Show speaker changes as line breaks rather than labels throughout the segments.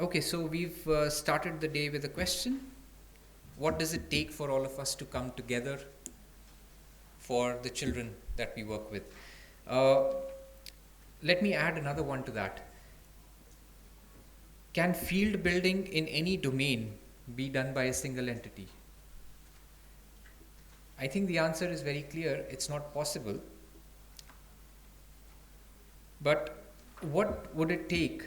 Okay, so we've started the day with a question. What does it take for all of us to come together for the children that we work with? Let me add another one to that. Can field building in any domain be done by a single entity? I think the answer is very clear. It's not possible. But what would it take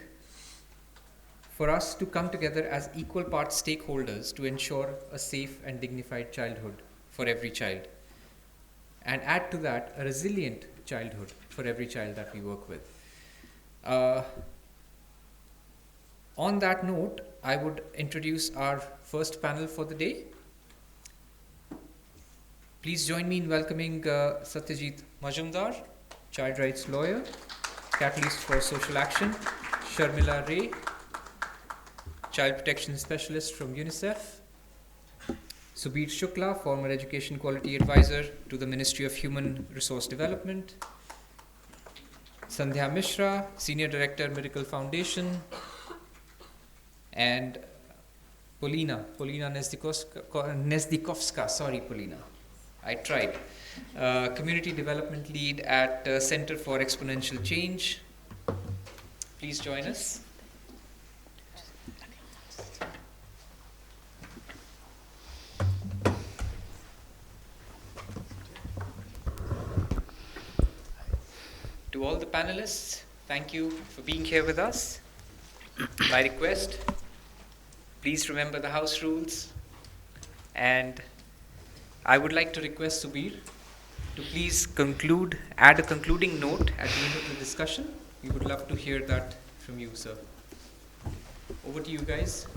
for us to come together as equal parts stakeholders to ensure a safe and dignified childhood for every child? And add to that a resilient childhood for every child that we work with. On that note, I would introduce our first panel for the day. Please join me in welcoming Satyajeet Mazumdar, child rights lawyer, catalyst for social action, Sharmila Ray, child protection specialist from UNICEF, Subir Shukla, former education quality advisor to the Ministry of Human Resource Development, Sandhyaa Mishra, senior director, Miracle Foundation, and Polina Nezdiikovska, sorry Polina, I tried, community development lead at Center for Exponential Change. Please join us. To all the panelists, thank you for being here with us. My request, please remember the house rules. And I would like to request Subir to please add a concluding note at the end of the discussion. We would love to hear that from you, sir. Over to you guys.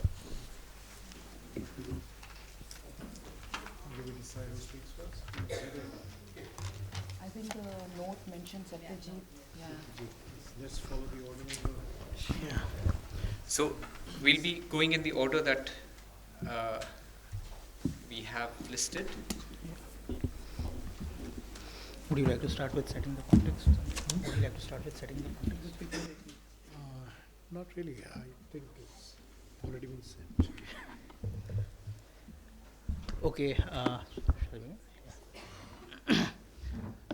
I think the note mentioned Satyajeet. Yeah.
Let's follow the order of the...
Yeah. So we'll be going in the order that we have listed.
Would you like to start with setting the context? Would you like to start with setting the context?
Not really. I think it's already been said.
Okay.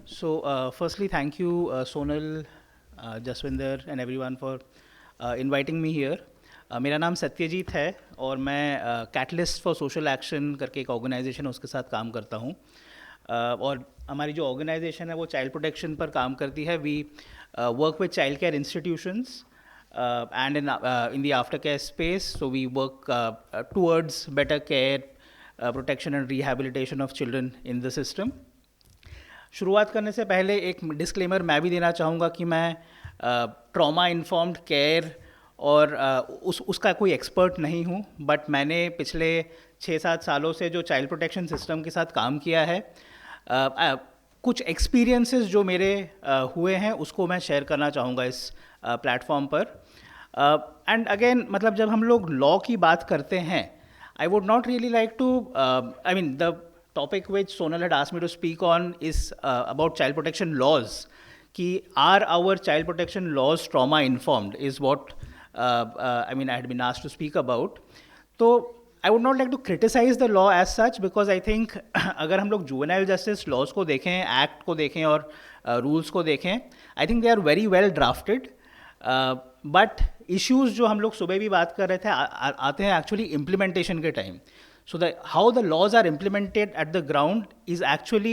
So, firstly, thank you, Sonal, Jaswinder, and everyone for inviting me here. मेरा नाम सत्यजीत है और मैं catalyst for social action करके एक organisation है उसके साथ काम करता हूँ और हमारी जो ऑर्गेनाइजेशन है वो चाइल्ड प्रोटेक्शन पर काम करती है we work with child care institutions and in the aftercare space, so we work towards better care, protection and rehabilitation of children in the system. शुरुआत करने से पहले एक डिस्क्लेमर मैं भी देना चाहूँगा कि मैं ट्रॉमा इन्फॉर्म्ड केयर और उसका कोई एक्सपर्ट नहीं हूँ, बट मैंने पिछले 6-7 सालों से जो चाइल्ड प्रोटेक्शन सिस्टम के साथ काम किया है, कुछ एक्सपीरियंसेस जो मेरे हुए हैं उसको मैं शेयर करना चाहूँगा इस प्लेटफॉर्म पर. एंड अगेन मतलब जब हम लोग लॉ की बात करते हैं, I would not really like to I mean the topic which Sonal had asked me to speak on is about child protection laws. Are our child protection laws trauma informed is what I had been asked to speak about. So I would not like to criticize the law as such because I think अगर हम लोग juvenile justice laws को देखें, act को देखें और rules को देखें, I think they are very well drafted. But issues जो हम लोग सुबह भी बात कर रहे थे आते हैं actually implementation के time. So how the laws are implemented at the ground is actually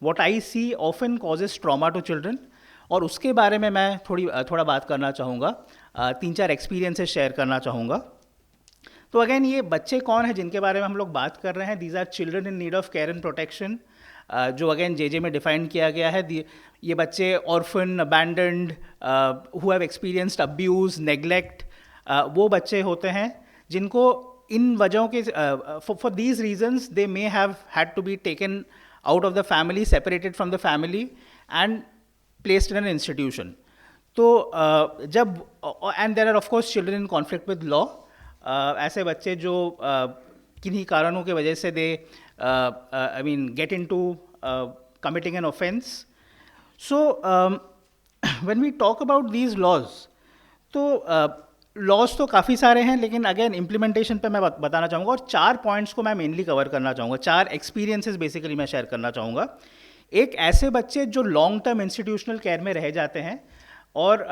what I see often causes trauma to children. और उसके बारे में मैं थोड़ा बात करना चाहूँगा, 3-4 एक्सपीरियंसेस शेयर करना चाहूँगा. तो अगेन ये बच्चे कौन हैं जिनके बारे में हम लोग बात कर रहे हैं? These are children in need of care and protection, जो अगेन जे में डिफाइन किया गया है. ये बच्चे orphan, abandoned, who have experienced abuse, neglect, वो बच्चे होते हैं जिनको इन वजहों के for these reasons they may have had to be taken out of the family, separated from the family and placed in an institution. तो जब and there are of course children in conflict with law, ऐसे बच्चे जो किन्हीं कारणों की वजह से they get into committing an offence. So when we talk about these laws, तो लॉज तो काफ़ी सारे हैं, लेकिन अगेन इम्प्लीमेंटेशन पे मैं बताना चाहूँगा, और 4 पॉइंट्स को मैं मेनली कवर करना चाहूँगा, 4 एक्सपीरियंसेस बेसिकली मैं शेयर करना चाहूँगा। एक, ऐसे बच्चे जो लॉन्ग टर्म इंस्टीट्यूशनल केयर में रह जाते हैं और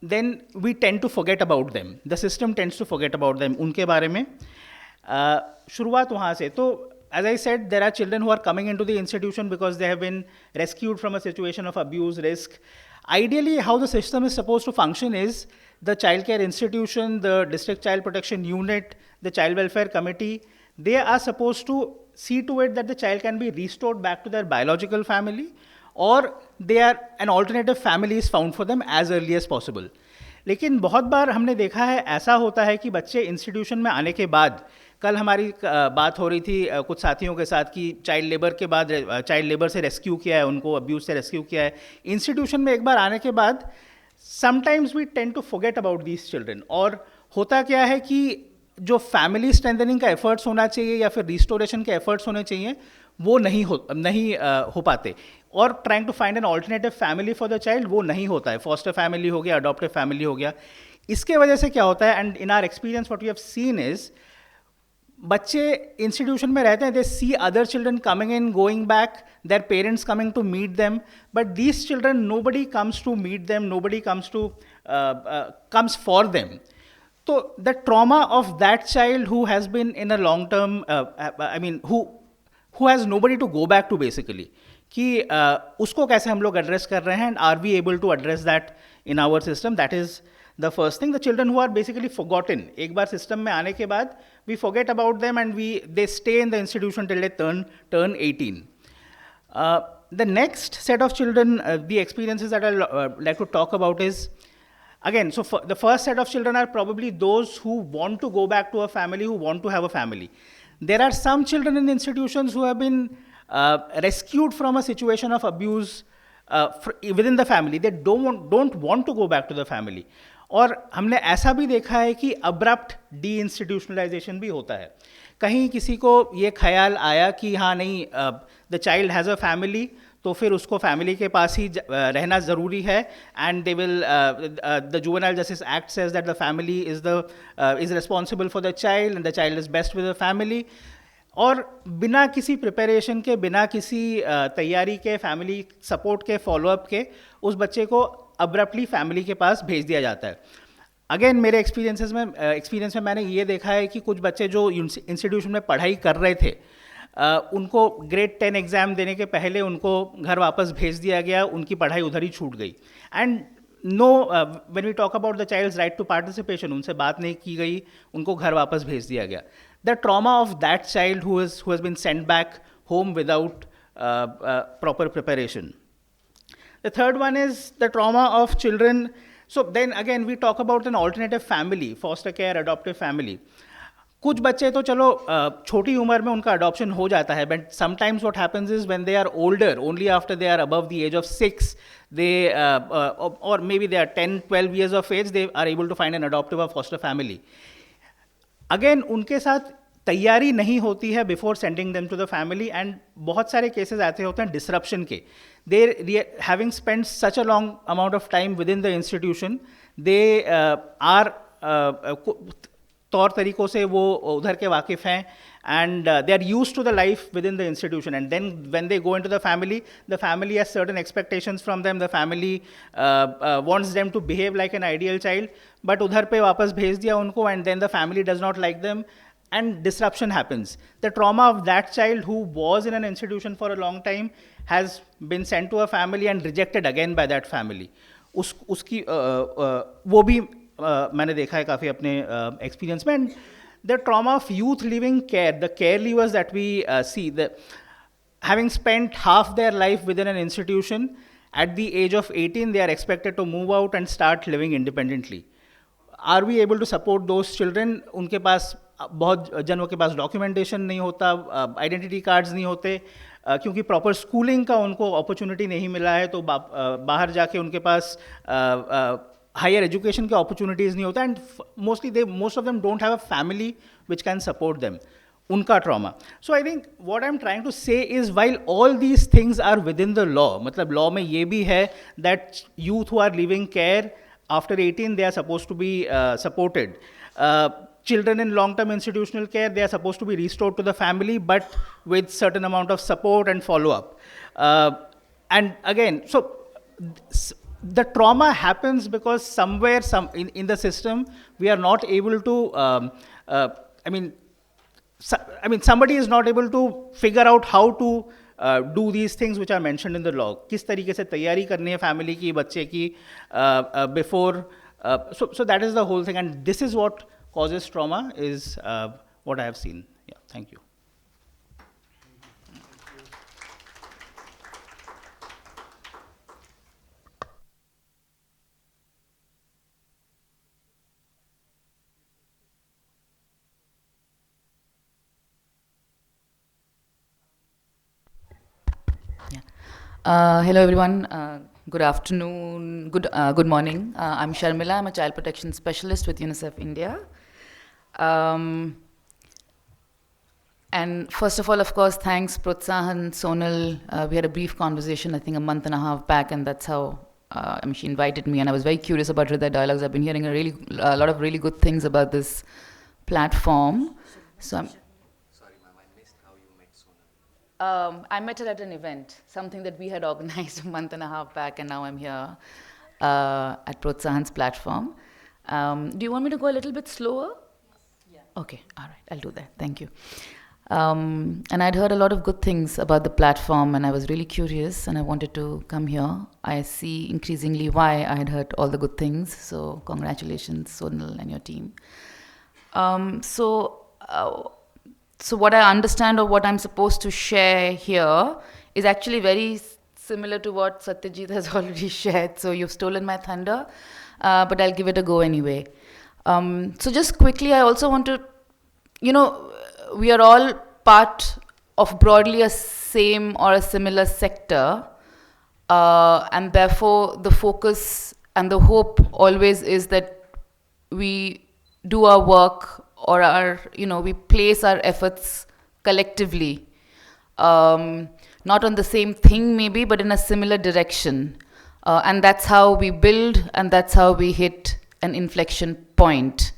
then we tend to forget about them, the system tends to forget about them, उनके बारे में शुरुआत वहाँ से। तो as I said, there are children who are coming into the institution because they have been rescued from a situation of abuse, risk. Ideally, how the system is supposed to function is the child care institution, the district child protection unit, the child welfare committee, they are supposed to see to it that the child can be restored back to their biological family, or an alternative family is found for them as early as possible. लेकिन बहुत बार हमने देखा है ऐसा होता है कि बच्चे इंस्टीट्यूशन में आने के बाद, कल हमारी बात हो रही थी कुछ साथियों के साथ कि चाइल्ड लेबर के बाद, चाइल्ड लेबर से रेस्क्यू किया है, उनको अब्यूज़ से रेस्क्यू किया है, इंस्टीट्यूशन में एक बार आने के बाद sometimes we tend to forget about these children. और होता क्या है कि जो फैमिली स्ट्रेंथनिंग का एफर्ट्स होना चाहिए या फिर रिस्टोरेशन के एफर्ट्स होने चाहिए, वो नहीं हो पाते, और trying to find an alternative family for the child, वो नहीं होता है। फॉस्टर फैमिली हो गया, अडॉप्टिव फैमिली हो गया। इसके वजह से क्या होता है, and in our experience what we have seen is, बच्चे इंस्टीट्यूशन में रहते हैं, they see other children coming in, going back, their parents coming to meet them, but these children nobody comes to meet them, nobody comes for them. तो the trauma of that child who has been in a long term, I mean who has nobody to go back to basically, कि उसको कैसे हम लोग address कर रहे हैं, and are we able to address that in our system, that is the first thing. The children who are basically forgotten, एक बार सिस्टम में आने के बाद we forget about them and they stay in the institution till they turn 18. The next set of children, the experiences that I'd like to talk about is, again, so the first set of children are probably those who want to go back to a family, who want to have a family. There are some children in institutions who have been rescued from a situation of abuse within the family. They don't want to go back to the family. और हमने ऐसा भी देखा है कि abrupt D institutionalisation भी होता है। कहीं किसी को ये ख्याल आया कि हाँ नहीं, the child has a family, तो फिर उसको फैमिली के पास ही रहना ज़रूरी है, and they will, the juvenile justice act says that the family is responsible for the child and the child is best with the family. और बिना किसी प्रिपरेशन के, बिना किसी तैयारी के, फैमिली सपोर्ट के, फॉलोअप के, उस बच्चे को अब्रप्टली फैमिली के पास भेज दिया जाता है। अगेन मेरे एक्सपीरियंस में मैंने ये देखा है कि कुछ बच्चे जो इंस्टीट्यूशन में पढ़ाई कर रहे थे, उनको ग्रेड 10 एग्ज़ाम देने के पहले उनको घर वापस भेज दिया गया, उनकी पढ़ाई उधर ही छूट गई। And no, when we talk about the child's right to participation, उनसे बात नहीं की गई, उनको घर वापस भेज दिया गया। The trauma of that child who has been sent back home without proper preparation. The third one is the trauma of children. So then again we talk about an alternative family, foster care, adoptive family. कुछ बच्चे तो चलो छोटी उम्र में उनका adoption हो जाता है, but sometimes what happens is when they are older, only after they are above the age of 6, they और may be they are 10-12 years of age, they are able to find an adoptive or foster family. Again उनके साथ तैयारी नहीं होती है before sending them to the family, and बहुत सारे cases ऐसे होते हैं डिसरप्शन के। They having spend such a long amount of time within the institution, they are तौर तरीक़ों से वो उधर के वाकिफ़ हैं, and they are used to the life within the institution, and then when they go into the family has certain expectations from them, the family wants them to behave like an ideal child, but udhar pe wapas bhej diya unko, and then the family does not like them, and disruption happens. The trauma of that child who was in an institution for a long time has been sent to a family and rejected again by that family. उसकी वो भी मैंने देखा है काफ़ी अपने experience में. And the trauma of youth leaving care, the care leavers that we see, having spent half their life within an institution, at the age of 18 they are expected to move out and start living independently. Are we able to support those children? उनके पास बहुत जनों के पास documentation नहीं होता, identity cards नहीं होते, क्योंकि proper schooling का उनको अपॉर्चुनिटी नहीं मिला है, तो बाहर जाके उनके पास हायर एजुकेशन के अपॉर्चुनिटीज़ नहीं होता, and most of them don't have a family which can support them. उनका trauma. So I think what I am trying to say is while all these things are within the law, मतलब law में ये भी है that youth who are living care after 18, they are supposed to be supported. Children in long-term institutional care, they are supposed to be restored to the family, but with certain amount of support and follow-up. And again, so the trauma happens because somewhere, in the system, we are not able to, somebody is not able to figure out how to do these things which are mentioned in the law. किस तरीके से तैयारी करनी है family की, बच्चे की, before. So that is the whole thing, and this is what causes trauma, is what I have seen. Yeah, thank you.
Hello everyone, good afternoon, good morning. I'm Sharmila, I'm a child protection specialist with UNICEF India. And first of all, of course, thanks Protsahan, Sonal. We had a brief conversation, I think a month and a half back, and that's how she invited me, and I was very curious about Hriday Dialogues. I've been hearing a lot of really good things about this platform. So I'm, I met her at an event, something that we had organized a month and a half back, and now I'm here at Protsahan's platform. Do you want me to go a little bit slower? Yeah. Okay, all right, I'll do that. Thank you. And I'd heard a lot of good things about the platform, and I was really curious, and I wanted to come here. I see increasingly why I had heard all the good things, so congratulations, Sonal and your team. So what I understand of what I'm supposed to share here is actually very similar to what Satyajeet has already shared. So you've stolen my thunder, but I'll give it a go anyway. So just quickly, I also want to, we are all part of broadly a same or a similar sector, and therefore the focus and the hope always is that we do our work, or we place our efforts collectively, not on the same thing maybe, but in a similar direction. And that's how we build, and that's how we hit an inflection point.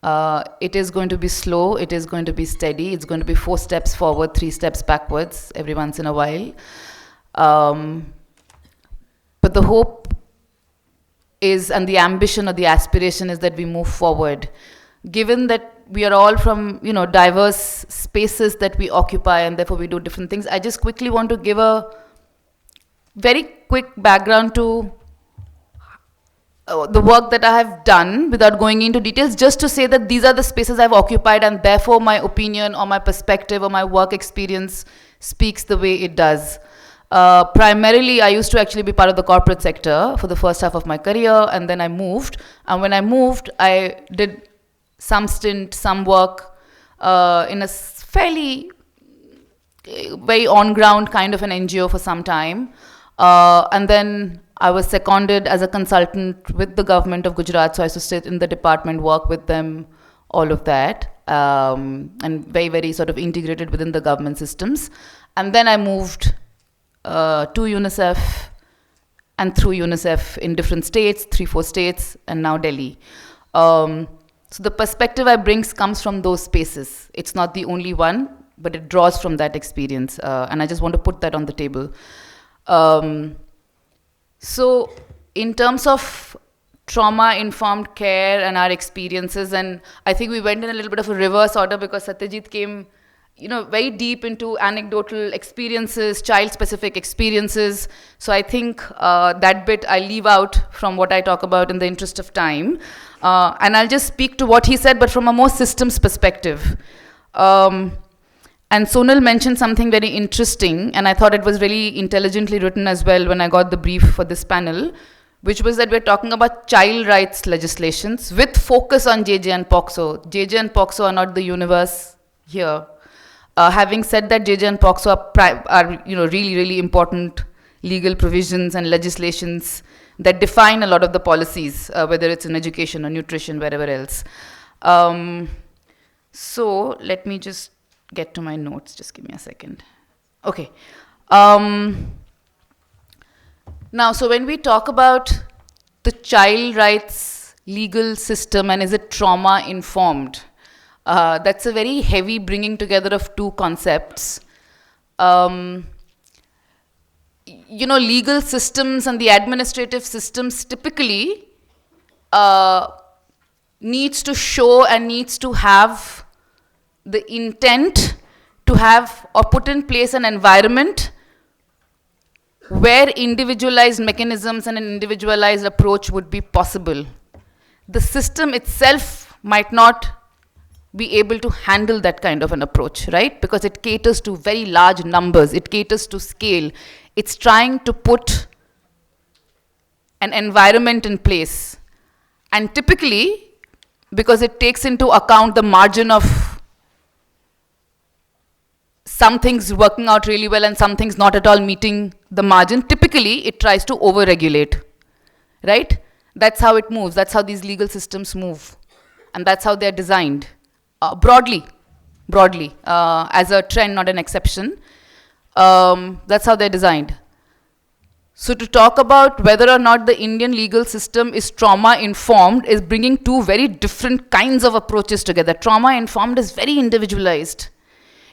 It is going to be slow, it is going to be steady, it's going to be 4 steps forward, 3 steps backwards every once in a while. But the hope is, and the ambition or the aspiration is that we move forward. Given that we are all from, diverse spaces that we occupy, and therefore we do different things, I just quickly want to give a very quick background to the work that I have done without going into details, just to say that these are the spaces I've occupied, and therefore my opinion or my perspective or my work experience speaks the way it does. Primarily, I used to actually be part of the corporate sector for the first half of my career, and then I moved. And when I moved, I did some stint, some work in a fairly, very on-ground kind of an NGO for some time. And then I was seconded as a consultant with the government of Gujarat, so I used to sit in the department, work with them, all of that, and very, very sort of integrated within the government systems. And then I moved to UNICEF, and through UNICEF in different states, 3-4 states, and now Delhi. So the perspective I bring comes from those spaces. It's not the only one, but it draws from that experience. And I just want to put that on the table. So in terms of trauma-informed care and our experiences, and I think we went in a little bit of a reverse order because Satyajeet came, very deep into anecdotal experiences, child-specific experiences. So I think that bit I leave out from what I talk about in the interest of time. And I'll just speak to what he said, but from a more systems perspective. And Sonal mentioned something very interesting, and I thought it was really intelligently written as well when I got the brief for this panel, which was that we're talking about child rights legislations with focus on JJ and POCSO. JJ and POCSO are not the universe here. Having said that, JJ and POCSO are really, really important legal provisions and legislations that define a lot of the policies, whether it's in education or nutrition, wherever else. So let me just get to my notes. Just give me a second. Okay. Now, so when we talk about the child rights legal system and is it trauma informed? That's a very heavy bringing together of two concepts. Legal systems and the administrative systems typically needs to show and needs to have the intent to have or put in place an environment where individualized mechanisms and an individualized approach would be possible. The system itself might not be able to handle that kind of an approach, right? Because it caters to very large numbers, it caters to scale. It's trying to put an environment in place. And typically, because it takes into account the margin of some things working out really well and some things not at all meeting the margin, typically it tries to over-regulate, right? That's how it moves. That's how these legal systems move. And that's how they're designed. Broadly, as a trend, not an exception. That's how they're designed. So to talk about whether or not the Indian legal system is trauma-informed is bringing two very different kinds of approaches together. Trauma-informed is very individualized.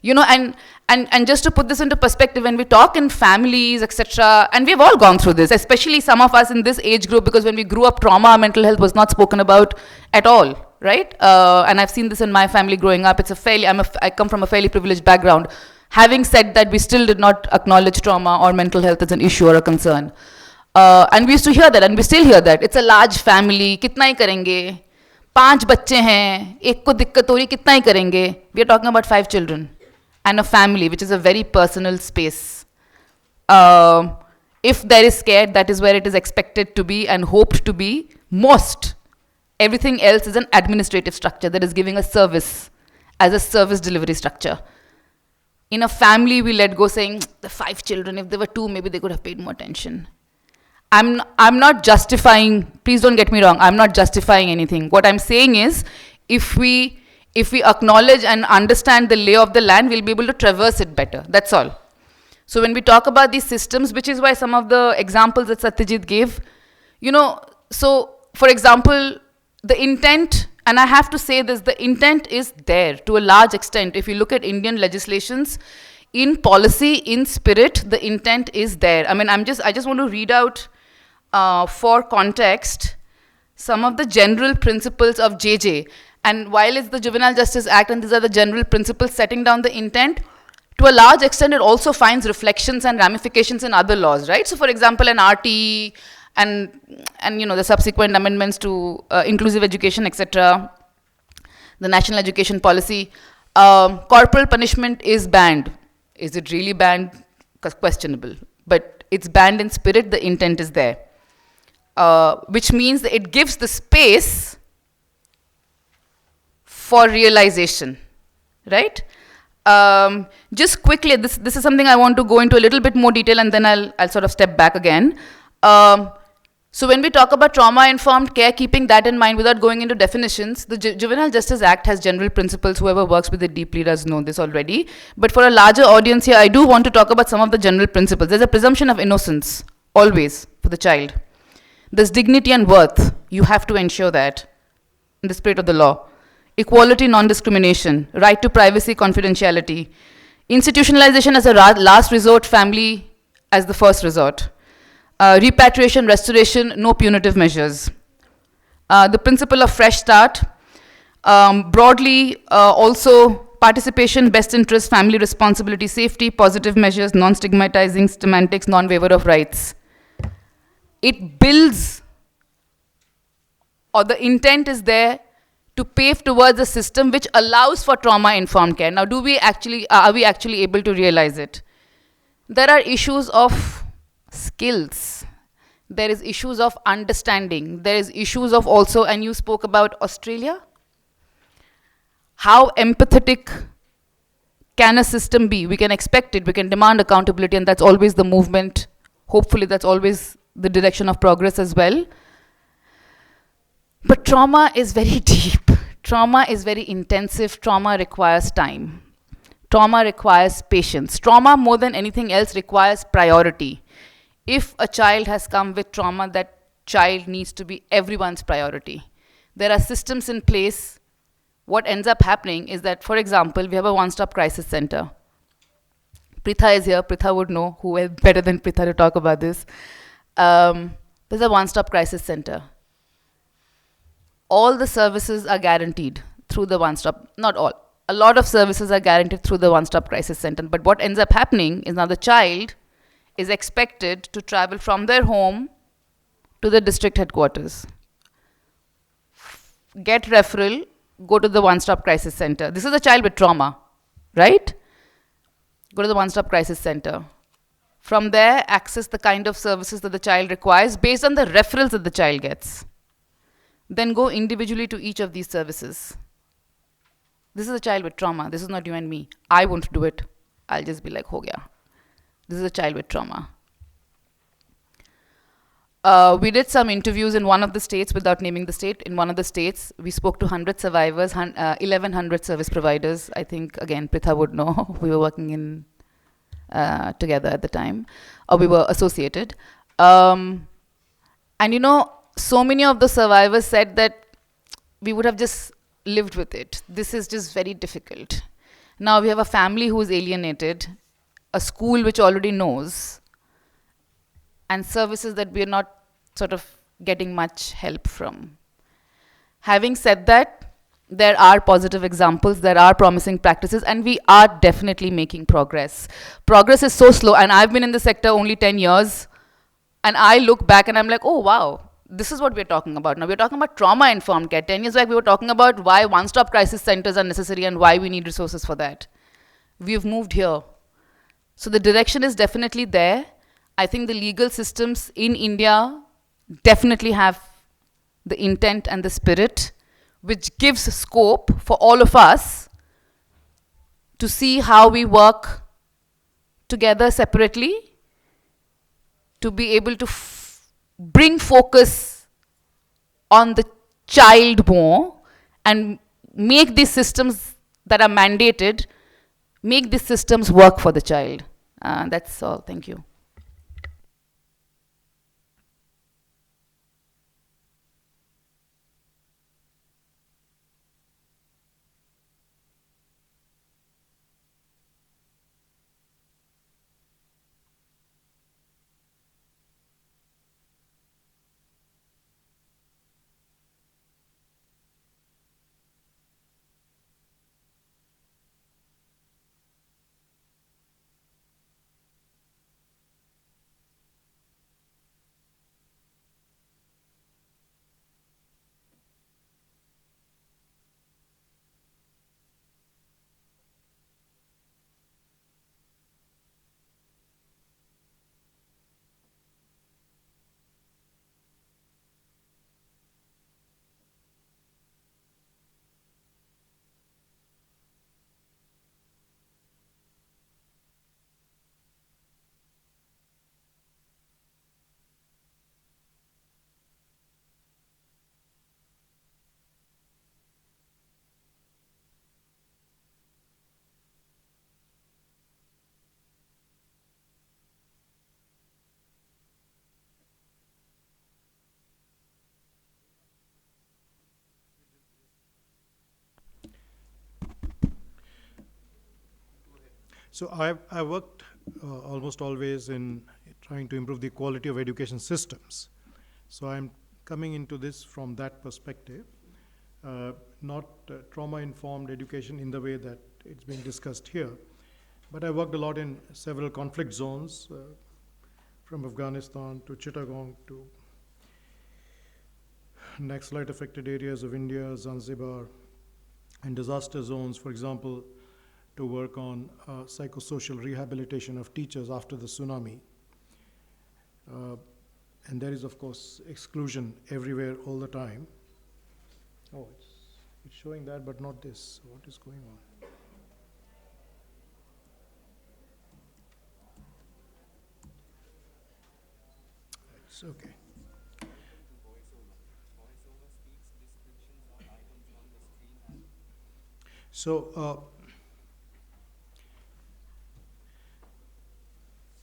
And just to put this into perspective, when we talk in families, etc., and we've all gone through this, especially some of us in this age group, because when we grew up, trauma, mental health was not spoken about at all, right? And I've seen this in my family growing up. I come from a fairly privileged background. Having said that, we still did not acknowledge trauma or mental health as an issue or a concern. And we used to hear that, and we still hear that. It's a large family, kitna hi karenge? 5 बच्चे हैं, एक को दिक्कत हो रही, कितना ही करेंगे? We are talking about 5 children and a family, which is a very personal space. If there is care, that is where it is expected to be and hoped to be most. Everything else is an administrative structure that is giving a service as a service delivery structure. In a family, we let go saying, the 5 children, if there were 2, maybe they could have paid more attention. I'm not justifying, please don't get me wrong, I'm not justifying anything. What I'm saying is, if we acknowledge and understand the lay of the land, we'll be able to traverse it better. That's all. So when we talk about these systems, which is why some of the examples that Satyajeet gave, so for example, the intent, and I have to say this, the intent is there to a large extent. If you look at Indian legislations, in policy, in spirit, the intent is there. I mean, I just want to read out for context some of the general principles of JJ. And while it's the Juvenile Justice Act and these are the general principles setting down the intent, to a large extent it also finds reflections and ramifications in other laws, right? So for example, an RT and the subsequent amendments to inclusive education, etc., the national education policy, corporal punishment is banned. Is it really banned? Questionable. But it's banned in spirit, the intent is there. Which means that it gives the space for realization, right? Just quickly, this is something I want to go into a little bit more detail and then I'll sort of step back again. So when we talk about trauma-informed care, keeping that in mind without going into definitions, the Juvenile Justice Act has general principles. Whoever works with it deeply does know this already. But for a larger audience here, I do want to talk about some of the general principles. There's a presumption of innocence, always, for the child. There's dignity and worth. You have to ensure that in the spirit of the law. Equality, non-discrimination, right to privacy, confidentiality. Institutionalization as a last resort, family as the first resort. Repatriation, restoration, no punitive measures. The principle of fresh start. Broadly, also participation, best interest, family responsibility, safety, positive measures, non-stigmatizing, semantics, non-waiver of rights. It builds, or the intent is there to pave towards a system which allows for trauma-informed care. Now, are we actually able to realize it? There are issues of skills. There is issues of understanding. There is issues of also, and you spoke about Australia. How empathetic can a system be? We can expect it, we can demand accountability, and that's always the movement. Hopefully that's always the direction of progress as well. But trauma is very deep. Trauma is very intensive. Trauma requires time. Trauma requires patience. Trauma, more than anything else, requires priority. If a child has come with trauma that child needs to be everyone's priority. There are systems in place. What ends up happening is that, for example, we have a one-stop crisis center. Pritha is here. Pritha would know, who is better than Pritha to talk about this. There's a one-stop crisis center. All the services are guaranteed through the one-stop, not all. A lot of services are guaranteed through the one-stop crisis center. But what ends up happening is now the child is expected to travel from their home to the district headquarters, get referral, go to the one-stop crisis center. This is a child with trauma, right? Go to the one-stop crisis center. From there, access the kind of services that the child requires based on the referrals that the child gets. Then go individually to each of these services. This is a child with trauma. This is not you and me. I won't do it. I'll just be like, ho gaya. This is a child with trauma. We did some interviews in one of the states, without naming the state. In one of the states, we spoke to 100 survivors, 1,100 service providers. I think, again, Pritha would know. We were working in together at the time, or we were associated. And you know, so many of the survivors said that we would have just lived with it. This is just very difficult. Now we have a family who is alienated, a school which already knows, and services that we are not sort of getting much help from. Having said that, there are positive examples, there are promising practices, and we are definitely making progress. Progress is so slow, and I've been in the sector only 10 years, and I look back and I'm like, oh wow, this is what we're talking about. Now we're talking about trauma-informed care. 10 years back, we were talking about why one-stop crisis centers are necessary and why we need resources for that. We've moved here. So the direction is definitely there. I think the legal systems in India definitely have the intent and the spirit, which gives scope for all of us to see how we work together separately, to be able to bring focus on the child more and make these systems that are mandated, make these systems work for the child. That's all. Thank you.
So I worked almost always in trying to improve the quality of education systems. So I'm coming into this from that perspective, not trauma-informed education in the way that it's being discussed here, but I worked a lot in several conflict zones, from Afghanistan to Chittagong to Naxalite affected areas of India, Zanzibar, and disaster zones, for example, to work on psychosocial rehabilitation of teachers after the tsunami. And there is, of course, exclusion everywhere all the time. Oh, it's showing that, but not this. What is going on? It's okay.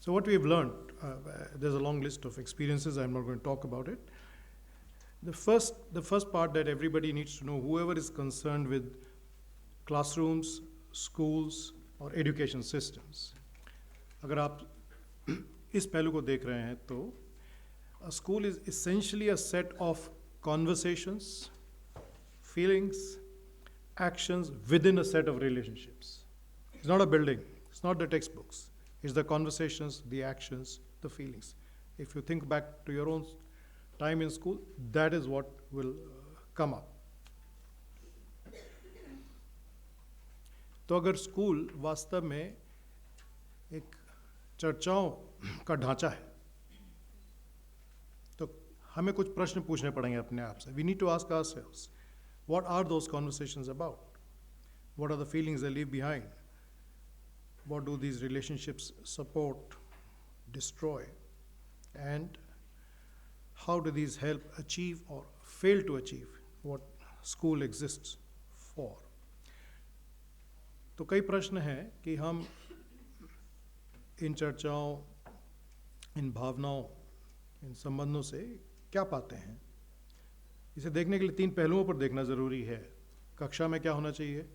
So what we have learned, there's a long list of experiences, I'm not going to talk about it, The first part that everybody needs to know, whoever is concerned with classrooms, schools और education systems, अगर आप इस पहलू को देख रहे हैं तो a school is essentially a set of conversations, feelings, actions within a set of relationships. It's not a building, it's not the textbooks, it's the conversations, the actions, the feelings. If you think back to your own time in school, that is what will come up. तो अगर school वास्तव में एक चर्चाओं का ढांचा है तो हमें कुछ प्रश्न पूछने पड़ेंगे अपने आप से. We need to ask ourselves, what are those conversations about? What are the feelings they leave behind? What do these relationships support, destroy? And how do these help achieve or fail to achieve what school exists for? तो कई प्रश्न हैं कि हम इन चर्चाओं, इन भावनाओं, इन संबंधों से क्या पाते हैं. इसे देखने के लिए 3 पहलुओं पर देखना ज़रूरी है. कक्षा में क्या होना चाहिए,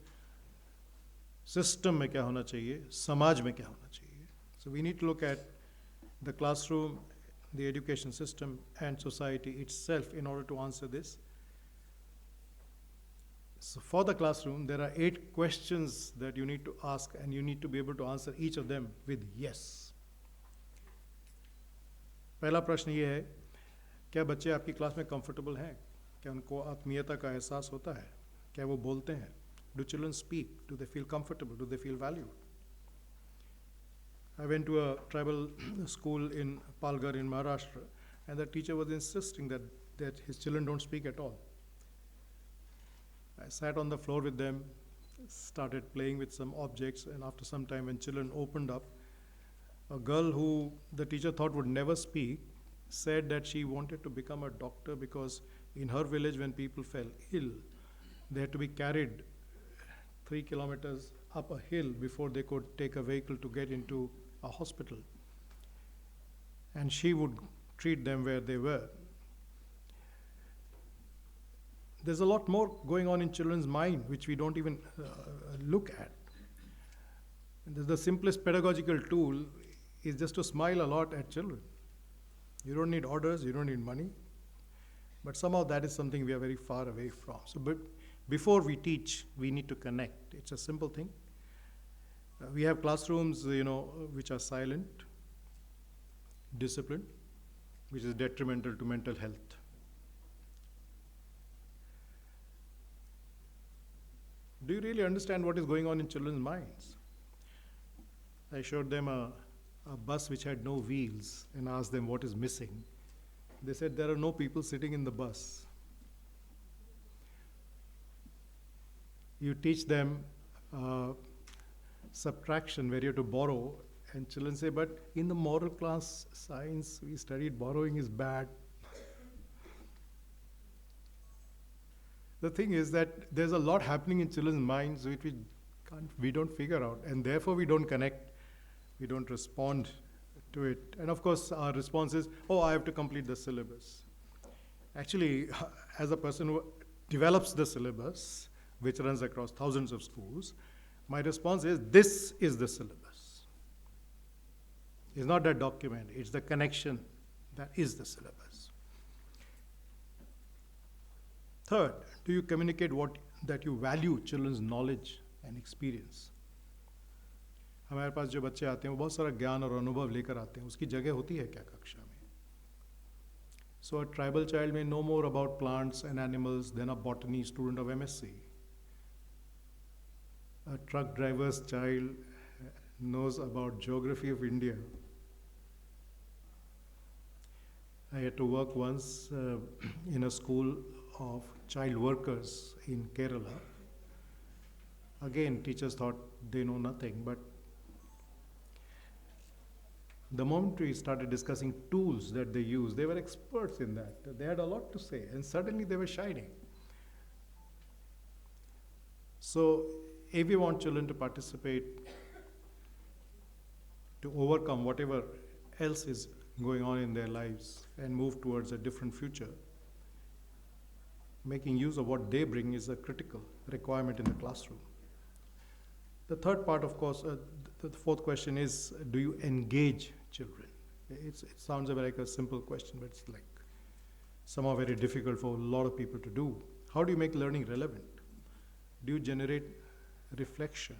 सिस्टम में क्या होना चाहिए, समाज में क्या होना चाहिए. So we need to look at the classroom, the education system and society itself in order to answer this. So for the classroom, there are 8 questions that you need to ask and you need to be able to answer each of them with yes. पहला प्रश्न ये है, क्या बच्चे आपकी class में comfortable हैं? क्या उनको आत्मीयता का एहसास होता है? क्या वो बोलते हैं? Do children speak? Do they feel comfortable? Do they feel valued? I went to a tribal school in Palghar in Maharashtra, and the teacher was insisting that his children don't speak at all. I sat on the floor with them, started playing with some objects, and after some time when children opened up, a girl who the teacher thought would never speak said that she wanted to become a doctor because in her village when people fell ill, they had to be carried 3 kilometers up a hill before they could take a vehicle to get into a hospital. And she would treat them where they were. There's a lot more going on in children's mind which we don't even look at. The simplest pedagogical tool is just to smile a lot at children. You don't need orders, you don't need money. But somehow that is something we are very far away from. So but before we teach, we need to connect. It's a simple thing. We have classrooms, which are silent, disciplined, which is detrimental to mental health. Do you really understand what is going on in children's minds? I showed them a bus which had no wheels and asked them what is missing. They said there are no people sitting in the bus. You teach them subtraction where you have to borrow, and children say, but in the moral class science we studied borrowing is bad. The thing is that there's a lot happening in children's minds which we don't figure out, and therefore we don't connect, we don't respond to it. And of course our response is, oh, I have to complete the syllabus. Actually, as a person who develops the syllabus, which runs across thousands of schools, my response is, this is the syllabus. It's not that document, it's the connection that is the syllabus. Third, do you communicate that you value children's knowledge and experience? हमारे पास जो बच्चे आते हैं वो बहुत सारा ज्ञान और अनुभव लेकर आते हैं, उसकी जगह होती है क्या कक्षा में? So a tribal child may know more about plants and animals than a botany student of MSc. A truck driver's child knows about geography of India. I had to work once in a school of child workers in Kerala. Again, teachers thought they know nothing, but the moment we started discussing tools that they use, they were experts in that. They had a lot to say, and suddenly they were shining. So, if we want children to participate, to overcome whatever else is going on in their lives and move towards a different future, making use of what they bring is a critical requirement in the classroom. The third part, of course, the fourth question is, do you engage children? It sounds like a simple question, but it's like somehow very difficult for a lot of people to do. How do you make learning relevant? Do you generate reflection,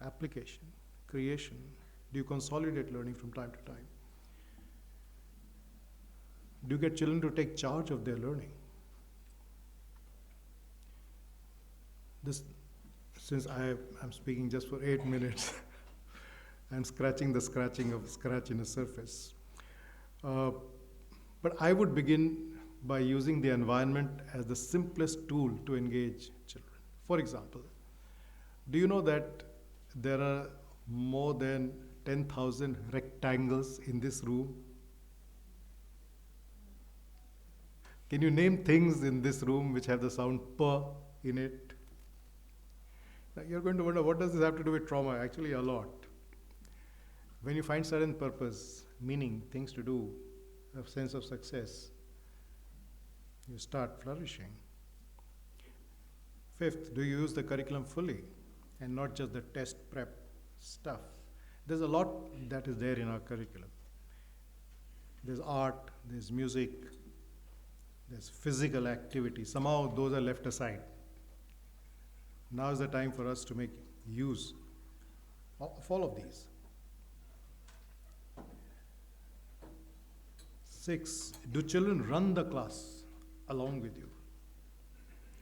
application, creation? Do you consolidate learning from time to time? Do you get children to take charge of their learning? Since I'm speaking just for 8 minutes, I'm scratching the scratching of scratch in a surface. But I would begin by using the environment as the simplest tool to engage children. For example, do you know that there are more than 10,000 rectangles in this room? Can you name things in this room which have the sound "p" in it? Now you're going to wonder, what does this have to do with trauma? Actually, a lot. When you find certain purpose, meaning, things to do, a sense of success, you start flourishing. Fifth, do you use the curriculum fully and not just the test prep stuff? There's a lot that is there in our curriculum. There's art, there's music, there's physical activity. Somehow those are left aside. Now is the time for us to make use of all of these. 6, do children run the class along with you?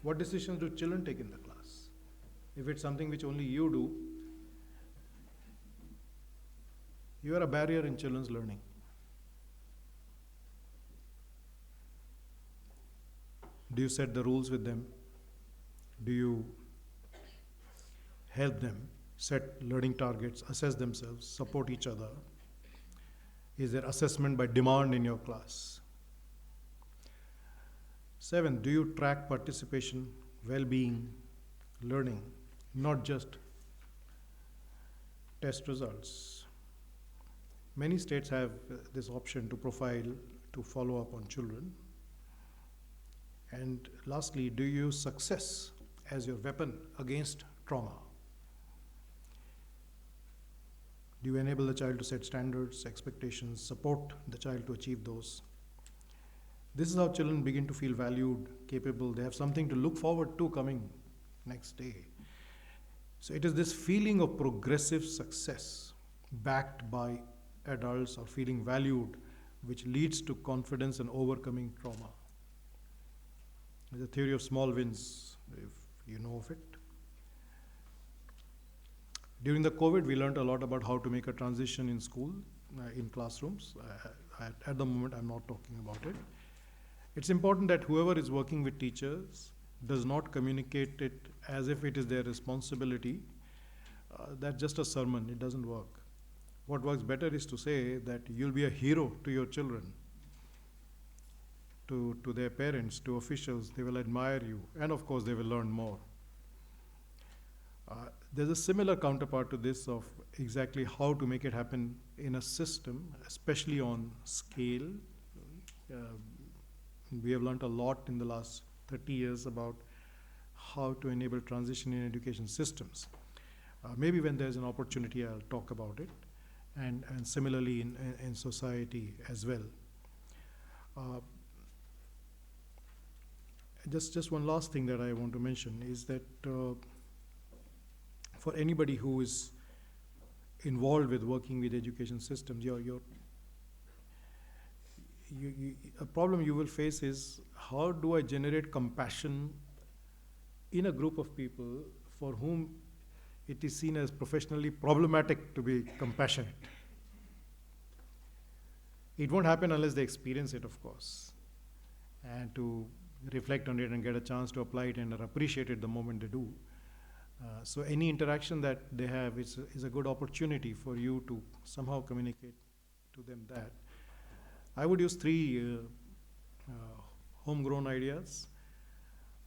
What decisions do children take in the class? If it's something which only you do, you are a barrier in children's learning. Do you set the rules with them? Do you help them set learning targets, assess themselves, support each other? Is there assessment by demand in your class? 7, do you track participation, well-being, learning, not just test results? Many states have this option to profile, to follow up on children. And lastly, do you use success as your weapon against trauma? Do you enable the child to set standards, expectations, support the child to achieve those? This is how children begin to feel valued, capable. They have something to look forward to coming next day. So it is this feeling of progressive success backed by adults or feeling valued which leads to confidence and overcoming trauma. There's a theory of small wins, if you know of it. During the COVID, we learned a lot about how to make a transition in school, in classrooms. At the moment, I'm not talking about it. It's important that whoever is working with teachers does not communicate it as if it is their responsibility. That's just a sermon, it doesn't work. What works better is to say that you'll be a hero to your children, to their parents, to officials. They will admire you, and of course, they will learn more. There's a similar counterpart to this of exactly how to make it happen in a system, especially on scale. We have learned a lot in the last 30 years about how to enable transition in education systems. Maybe when there's an opportunity, I'll talk about it, and similarly in society as well. Just one last thing that I want to mention is that for anybody who is involved with working with education systems, a problem you will face is, how do I generate compassion in a group of people for whom it is seen as professionally problematic to be compassionate? It won't happen unless they experience it, of course, and to reflect on it and get a chance to apply it and appreciate it the moment they do. So any interaction that they have is a good opportunity for you to somehow communicate to them that. I would use 3 homegrown ideas.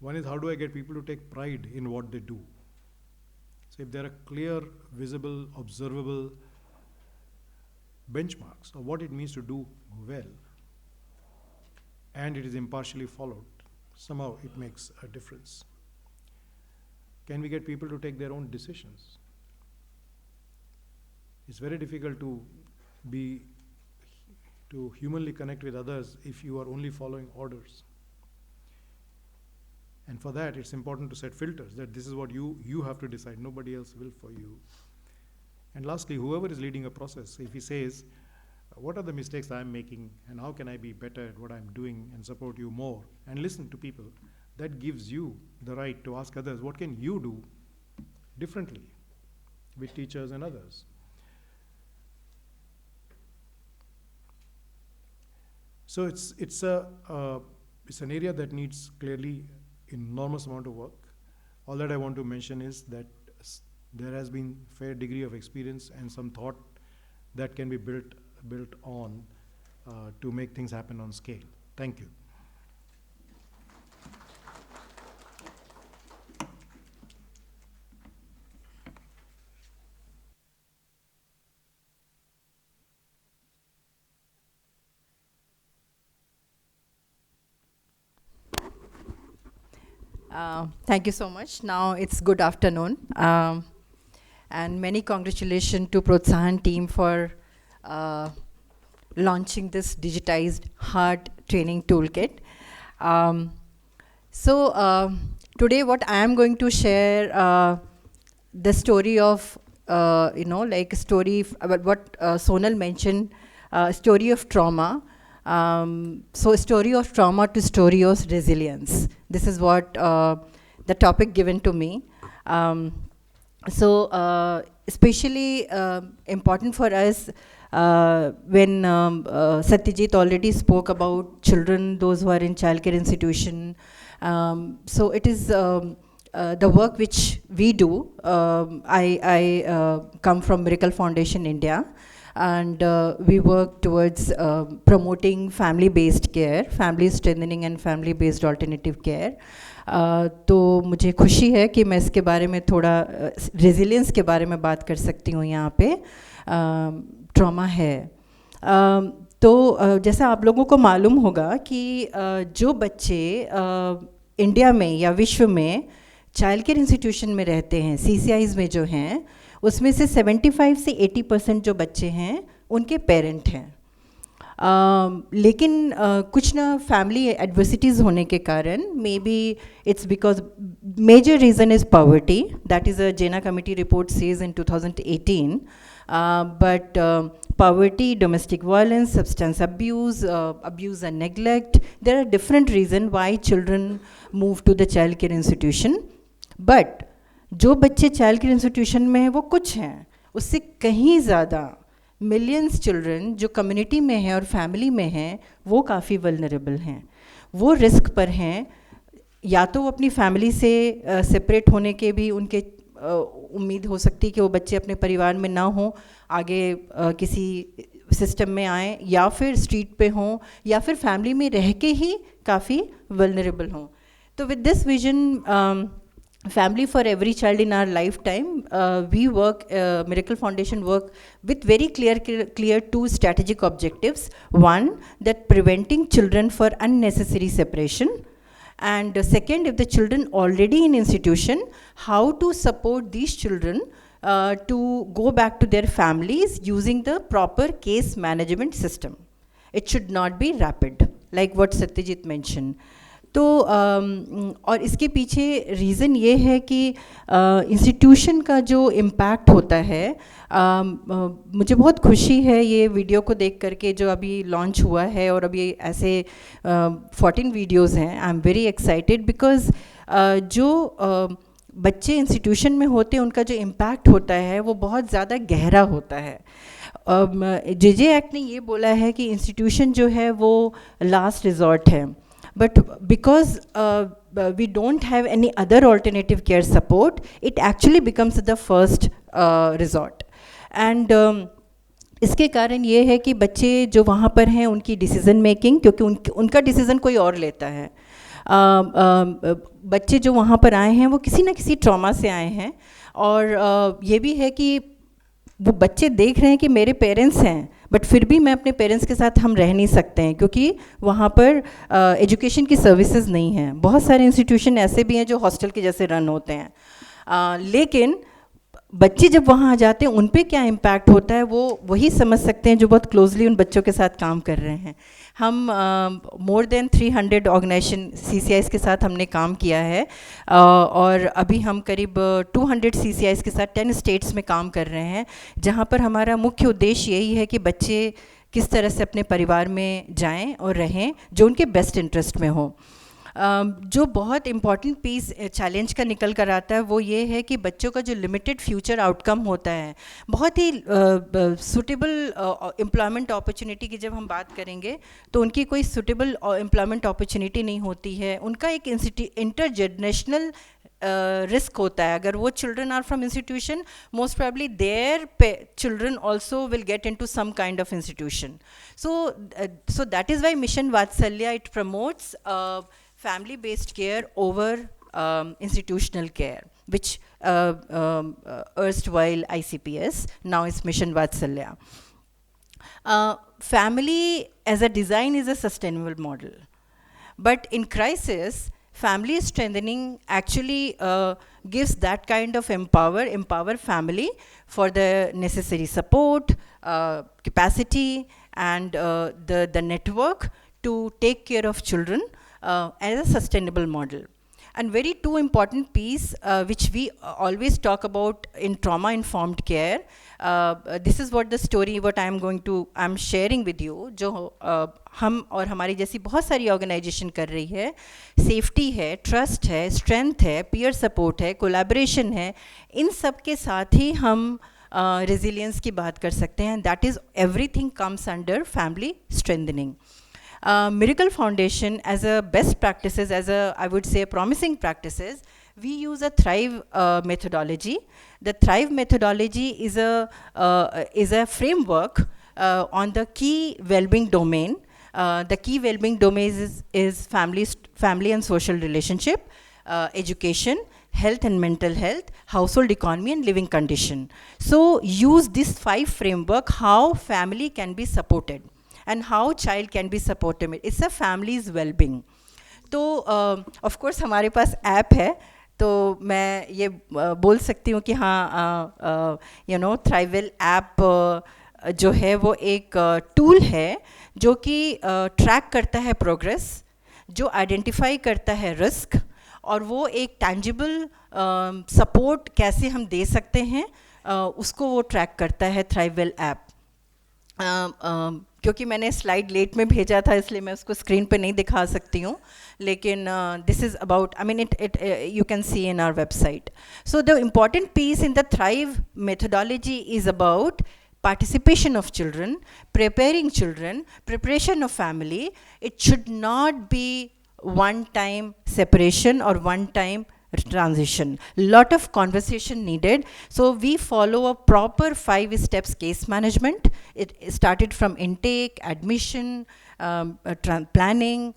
One is, how do I get people to take pride in what they do? So if there are clear, visible, observable benchmarks of what it means to do well, and it is impartially followed, somehow it makes a difference. Can we get people to take their own decisions? It's very difficult to humanly connect with others if you are only following orders. And for that, it's important to set filters, that this is what you have to decide, nobody else will for you. And lastly, whoever is leading a process, if he says, what are the mistakes I'm making and how can I be better at what I'm doing and support you more, and listen to people, that gives you the right to ask others, what can you do differently with teachers and others? So it's an area that needs clearly enormous amount of work. All that I want to mention is that there has been fair degree of experience and some thought that can be built on to make things happen on scale. Thank you.
Thank you so much. Now it's good afternoon. And many congratulations to Protsahan team for launching this digitized heart training toolkit. Today what I am going to share the story of, like a story about what Sonal mentioned, story of trauma. So story of trauma to story of resilience. This is what the topic given to me. Especially important for us when Satyajeet already spoke about children, those who are in childcare institution. So it is the work which we do. I come from Miracle Foundation India, and we work towards promoting family-based care, family strengthening and family-based alternative care. तो मुझे खुशी है कि मैं इसके बारे में थोड़ा रेजिलियंस के बारे में बात कर सकती हूँ यहाँ पे. ट्रॉमा है तो जैसा आप लोगों को मालूम होगा कि जो बच्चे इंडिया में या विश्व में चाइल्ड केयर इंस्टीट्यूशन में रहते हैं, CCIs में जो हैं, उसमें से 75 से 80% जो बच्चे हैं उनके पेरेंट हैं. लेकिन कुछ ना फैमिली एडवर्सिटीज़ होने के कारण, may be it's because major reason is poverty. That is a Jena committee report says in 2018. But poverty, domestic violence, substance abuse, abuse and neglect, there are different reasons why children move to the child care institution. But जो बच्चे child care institution में हैं वो कुछ हैं, उससे कहीं ज़्यादा मिलियंस चिल्ड्रन जो कम्युनिटी में हैं और फैमिली में हैं वो काफ़ी वल्नरेबल हैं, वो रिस्क पर हैं. या तो वो अपनी फैमिली से सेपरेट होने के भी उनके उम्मीद हो सकती है कि वो बच्चे अपने परिवार में ना हों, आगे किसी सिस्टम में आएँ, या फिर स्ट्रीट पे हों, या फिर फैमिली में रह के ही काफ़ी वल्नरेबल हों. तो with this vision, Family for Every Child in our lifetime, we work, Miracle Foundation work with very clear two strategic objectives. One, that preventing children for unnecessary separation. And second, if the children already in institution, how to support these children to go back to their families using the proper case management system. It should not be rapid, like what Satyajeet mentioned. तो और इसके पीछे reason ये है कि institution का जो impact होता है, मुझे बहुत खुशी है ये वीडियो को देख करके जो अभी लॉन्च हुआ है, और अभी ऐसे 14 वीडियोज़ हैं. I am very excited because जो बच्चे इंस्टीट्यूशन में होते हैं उनका जो इम्पैक्ट होता है वो बहुत ज़्यादा गहरा होता है. जे एक्ट ने ये बोला है कि इंस्टीट्यूशन जो है वो लास्ट रिजॉर्ट है. But because we don't have any other alternative care support, it actually becomes the first resort. And इसके कारण ये है कि बच्चे जो वहाँ पर हैं उनकी डिसीज़न मेकिंग, क्योंकि उनका डिसीज़न कोई और लेता है. बच्चे जो वहाँ पर आए हैं वो किसी न किसी ट्रॉमा से आए हैं, और ये भी है कि वो बच्चे देख रहे हैं कि मेरे पेरेंट्स हैं बट फिर भी मैं अपने पेरेंट्स के साथ हम रह नहीं सकते हैं, क्योंकि वहाँ पर एजुकेशन की सर्विसेज नहीं हैं. बहुत सारे इंस्टीट्यूशन ऐसे भी हैं जो हॉस्टल के जैसे रन होते हैं, लेकिन बच्चे जब वहाँ आ जाते हैं उन पे क्या इम्पैक्ट होता है वो वही समझ सकते हैं जो बहुत क्लोजली उन बच्चों के साथ काम कर रहे हैं. हम मोर देन 300 ऑर्गेनाइजेशन CCIs के साथ हमने काम किया है, और अभी हम करीब 200 CCIs के साथ 10 स्टेट्स में काम कर रहे हैं, जहाँ पर हमारा मुख्य उद्देश्य यही है कि बच्चे किस तरह से अपने परिवार में जाएं और रहें जो उनके बेस्ट इंटरेस्ट में हो. जो बहुत इम्पॉर्टेंट पीस चैलेंज का निकल कर आता है वो ये है कि बच्चों का जो लिमिटेड फ्यूचर आउटकम होता है, बहुत ही सूटेबल एम्प्लॉयमेंट अपॉर्चुनिटी की जब हम बात करेंगे तो उनकी कोई सूटेबल एम्प्लॉयमेंट अपॉर्चुनिटी नहीं होती है. उनका एक इंटरजेनरेशनल रिस्क होता है. अगर वो children are from institution, most probably their children also will get into some kind of institution. So that is why Mission Vatsalya, it promotes family-based care over institutional care, which erstwhile ICPS, now is Mission Vatsalya. Family as a design is a sustainable model, but in crisis, family strengthening actually gives that kind of empower family for the necessary support, capacity, and the network to take care of children as a sustainable model. And very two important piece which we always talk about in trauma informed care, this is what the story what I'm sharing with you, जो हम और हमारी जैसी बहुत सारी organisation कर रही है. सेफ्टी है, ट्रस्ट है, स्ट्रेंथ है, पीयर सपोर्ट है, कोलैबोरेशन है, इन सब के साथ ही हम रेजिलियंस की बात कर सकते हैं. That is everything comes under family strengthening. Miracle Foundation, as a best practices, as a, I would say, promising practices, we use a Thrive methodology. The Thrive methodology is a framework on the key well-being domain. The key well-being domain is family and social relationship, education, health and mental health, household economy, and living condition. So use this 5 framework, how family can be supported and how child can be supported. It's a family's well-being. तो of course हमारे पास app है, तो मैं ये बोल सकती हूँ कि हाँ थ्राइवेल ऐप जो है वो एक टूल है जो कि ट्रैक करता है प्रोग्रेस, जो आइडेंटिफाई करता है रिस्क, और वो एक टैंजिबल सपोर्ट कैसे हम दे सकते हैं उसको वो ट्रैक करता है थ्राइवेल ऐप. क्योंकि मैंने स्लाइड लेट में भेजा था इसलिए मैं उसको स्क्रीन पे नहीं दिखा सकती हूँ, लेकिन this is about, I mean it you can see in our website. So the important piece in the Thrive methodology is about participation of children, preparing children, preparation of family. It should not be one-time separation or one-time transition. Lot of conversation needed. So we follow a proper 5 steps case management. It started from intake, admission, planning,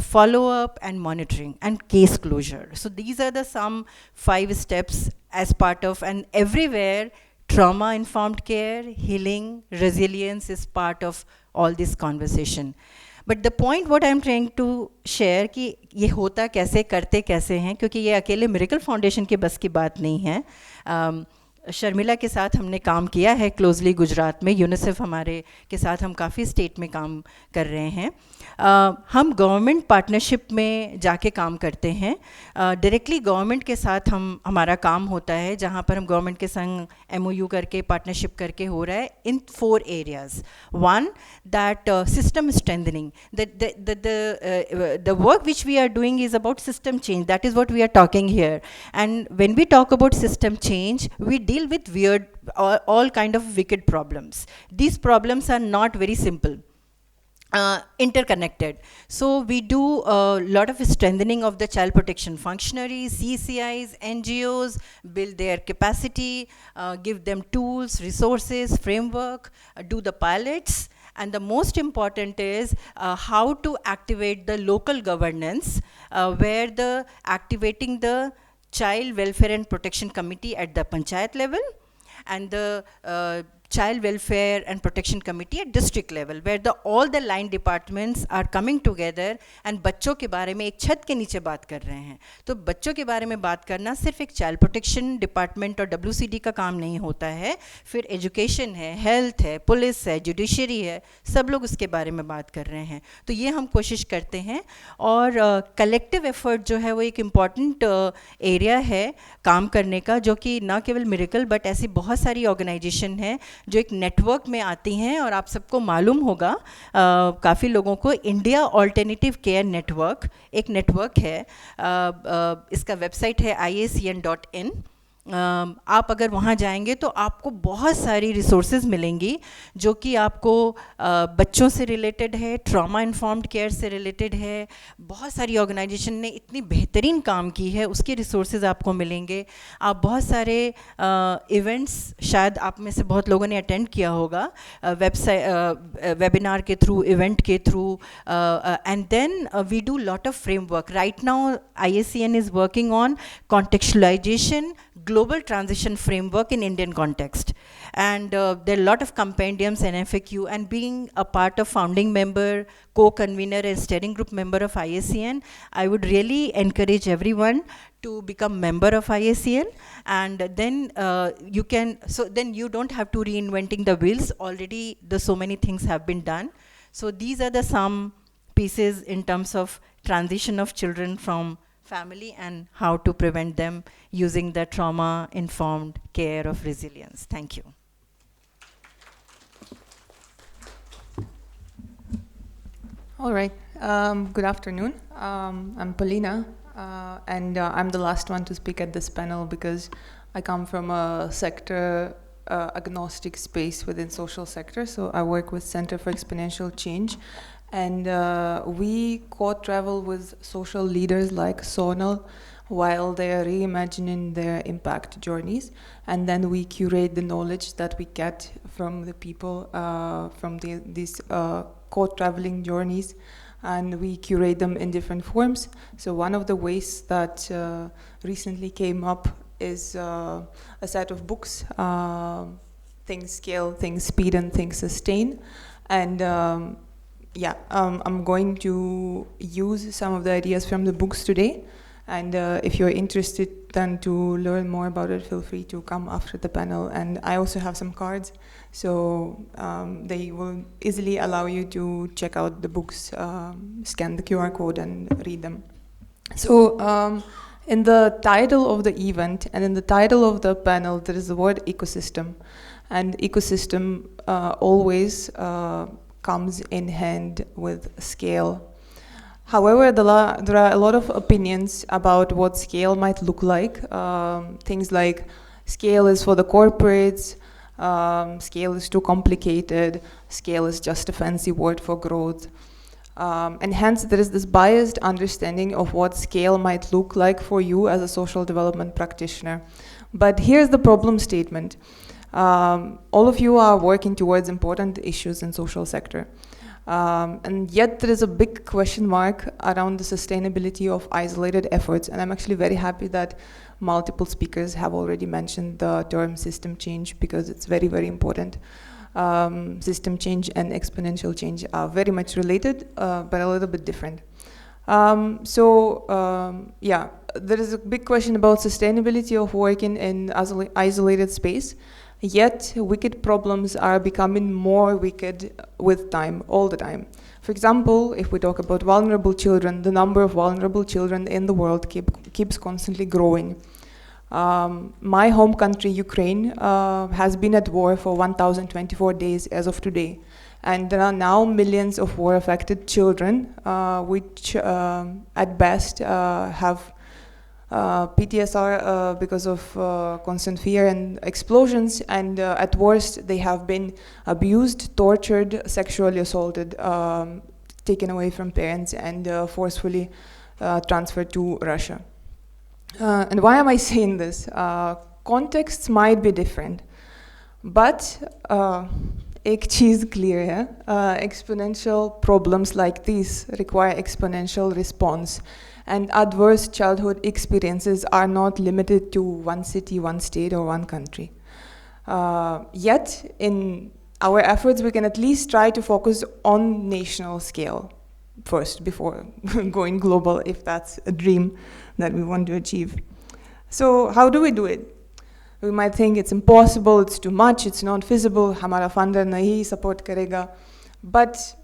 follow-up, and monitoring, and case closure. So these are the some 5 steps as part of, and everywhere trauma-informed care, healing, resilience is part of all this conversation. But the point what I am trying to share कि ये होता कैसे, करते कैसे हैं, क्योंकि ये अकेले मिरेकल फाउंडेशन के बस की बात नहीं है. शर्मिला के साथ हमने काम किया है क्लोजली गुजरात में, यूनिसेफ हमारे के साथ हम काफ़ी स्टेट में काम कर रहे हैं. हम गवर्नमेंट पार्टनरशिप में जाके काम करते हैं. डायरेक्टली गवर्नमेंट के साथ हमारा काम होता है, जहाँ पर हम गवर्नमेंट के संग MOU करके पार्टनरशिप करके हो रहा है इन 4 areas. One, that system strengthening. The work which we are doing is about system change. That is what we are talking here. And when we talk about system change, we deal with weird, all kind of wicked problems. These problems are not very simple. Interconnected. So we do a lot of strengthening of the child protection functionaries, CCIs, NGOs, build their capacity, give them tools, resources, framework, do the pilots. And the most important is how to activate the local governance, where the activating the Child Welfare and Protection Committee at the panchayat level, and the child welfare and protection committee at district level, where all the line departments are coming together and बच्चों के बारे में एक छत के नीचे बात कर रहे हैं. तो बच्चों के बारे में बात करना सिर्फ एक चाइल्ड प्रोटेक्शन डिपार्टमेंट और WCD का काम नहीं होता है. फिर एजुकेशन है, हेल्थ है, पुलिस है, जुडिशरी है, सब लोग उसके बारे में बात कर रहे हैं. तो ये हम कोशिश करते हैं. और कलेक्टिव एफर्ट जो है वो एक इम्पॉर्टेंट एरिया है काम करने का, जो कि ना केवल मिरेकल बट ऐसी बहुत सारी ऑर्गेनाइजेशन है जो एक नेटवर्क में आती हैं. और आप सबको मालूम होगा, काफ़ी लोगों को, इंडिया ऑल्टरनेटिव केयर नेटवर्क एक नेटवर्क है. इसका वेबसाइट है iacn.in. आप अगर वहाँ जाएंगे तो आपको बहुत सारी रिसोर्सेज मिलेंगी जो कि आपको बच्चों से रिलेटेड है, ट्रॉमा इन्फॉर्म्ड केयर से रिलेटेड है. बहुत सारी ऑर्गेनाइजेशन ने इतनी बेहतरीन काम की है, उसके रिसोर्सेज आपको मिलेंगे. आप बहुत सारे इवेंट्स, शायद आप में से बहुत लोगों ने अटेंड किया होगा, वेबिनार के थ्रू, इवेंट के through. And then we do lot of framework. Right now IACN is working on contextualization global transition framework in Indian context, and there are a lot of compendiums and FAQ, and being a part of founding member, co-convener and steering group member of IACN, I would really encourage everyone to become member of IACN, and then you can, so then you don't have to reinventing the wheels. Already so many things have been done. So these are the some pieces in terms of transition of children from family and how to prevent them using the trauma-informed care of resilience. Thank you.
All right. Good afternoon. I'm Polina, and I'm the last one to speak at this panel because I come from a sector agnostic space within social sector. So I work with Center for Exponential Change, and we co-travel with social leaders like Sonal while they are reimagining their impact journeys, and then we curate the knowledge that we get from the people from these co-traveling journeys, and we curate them in different forms. So one of the ways that recently came up is a set of books, Think Scale, Think Speed, and Think Sustain. And I'm going to use some of the ideas from the books today. And if you're interested then to learn more about it, feel free to come after the panel. And I also have some cards, so they will easily allow you to check out the books, scan the QR code and read them. So in the title of the event and in the title of the panel, there is the word ecosystem. And ecosystem always comes in hand with scale. However, there are a lot of opinions about what scale might look like. Things like scale is for the corporates, scale is too complicated, scale is just a fancy word for growth. And hence there is this biased understanding of what scale might look like for you as a social development practitioner. But here's the problem statement. All of you are working towards important issues in social sector. And yet there is a big question mark around the sustainability of isolated efforts. And I'm actually very happy that multiple speakers have already mentioned the term system change, because it's very, very important. System change and exponential change are very much related, but a little bit different. There is a big question about sustainability of working in isolated space. Yet, wicked problems are becoming more wicked with time, all the time. For example, if we talk about vulnerable children, the number of vulnerable children in the world keeps constantly growing. My home country, Ukraine, has been at war for 1,024 days as of today. And there are now millions of war-affected children, which at best have PTSR because of constant fear and explosions, and at worst they have been abused, tortured, sexually assaulted, taken away from parents, and forcefully transferred to Russia. And why am I saying this? Contexts might be different, but एक चीज़ clear है, exponential problems like these require exponential response. And adverse childhood experiences are not limited to one city, one state, or one country. Yet, in our efforts, we can at least try to focus on national scale first before going global, if that's a dream that we want to achieve. So how do we do it? We might think it's impossible, it's too much, it's not feasible, hamara funder nahi support karega. But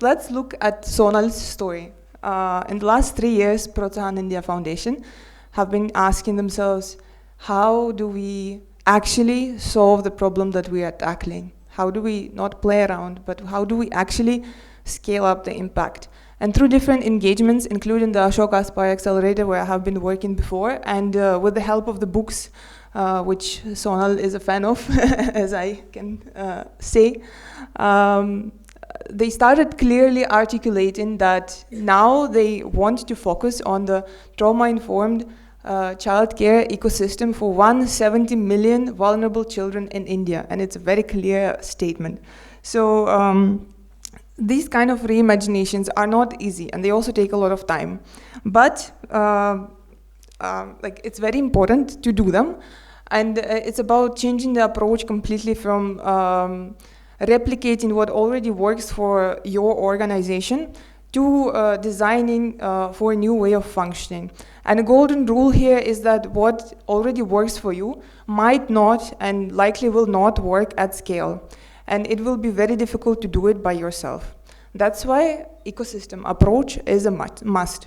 let's look at Sonal's story. In the last 3 years, Protsahan India Foundation have been asking themselves, how do we actually solve the problem that we are tackling? How do we not play around, but how do we actually scale up the impact? And through different engagements, including the Ashok Aspire Accelerator, where I have been working before, and with the help of the books, which Sonal is a fan of, as I can say, they started clearly articulating that now they want to focus on the trauma-informed childcare ecosystem for 170 million vulnerable children in India, and it's a very clear statement. So these kind of reimaginations are not easy, and they also take a lot of time. But like, it's very important to do them, and it's about changing the approach completely from replicating what already works for your organization to designing for a new way of functioning. And a golden rule here is that what already works for you might not and likely will not work at scale. And it will be very difficult to do it by yourself. That's why ecosystem approach is a must.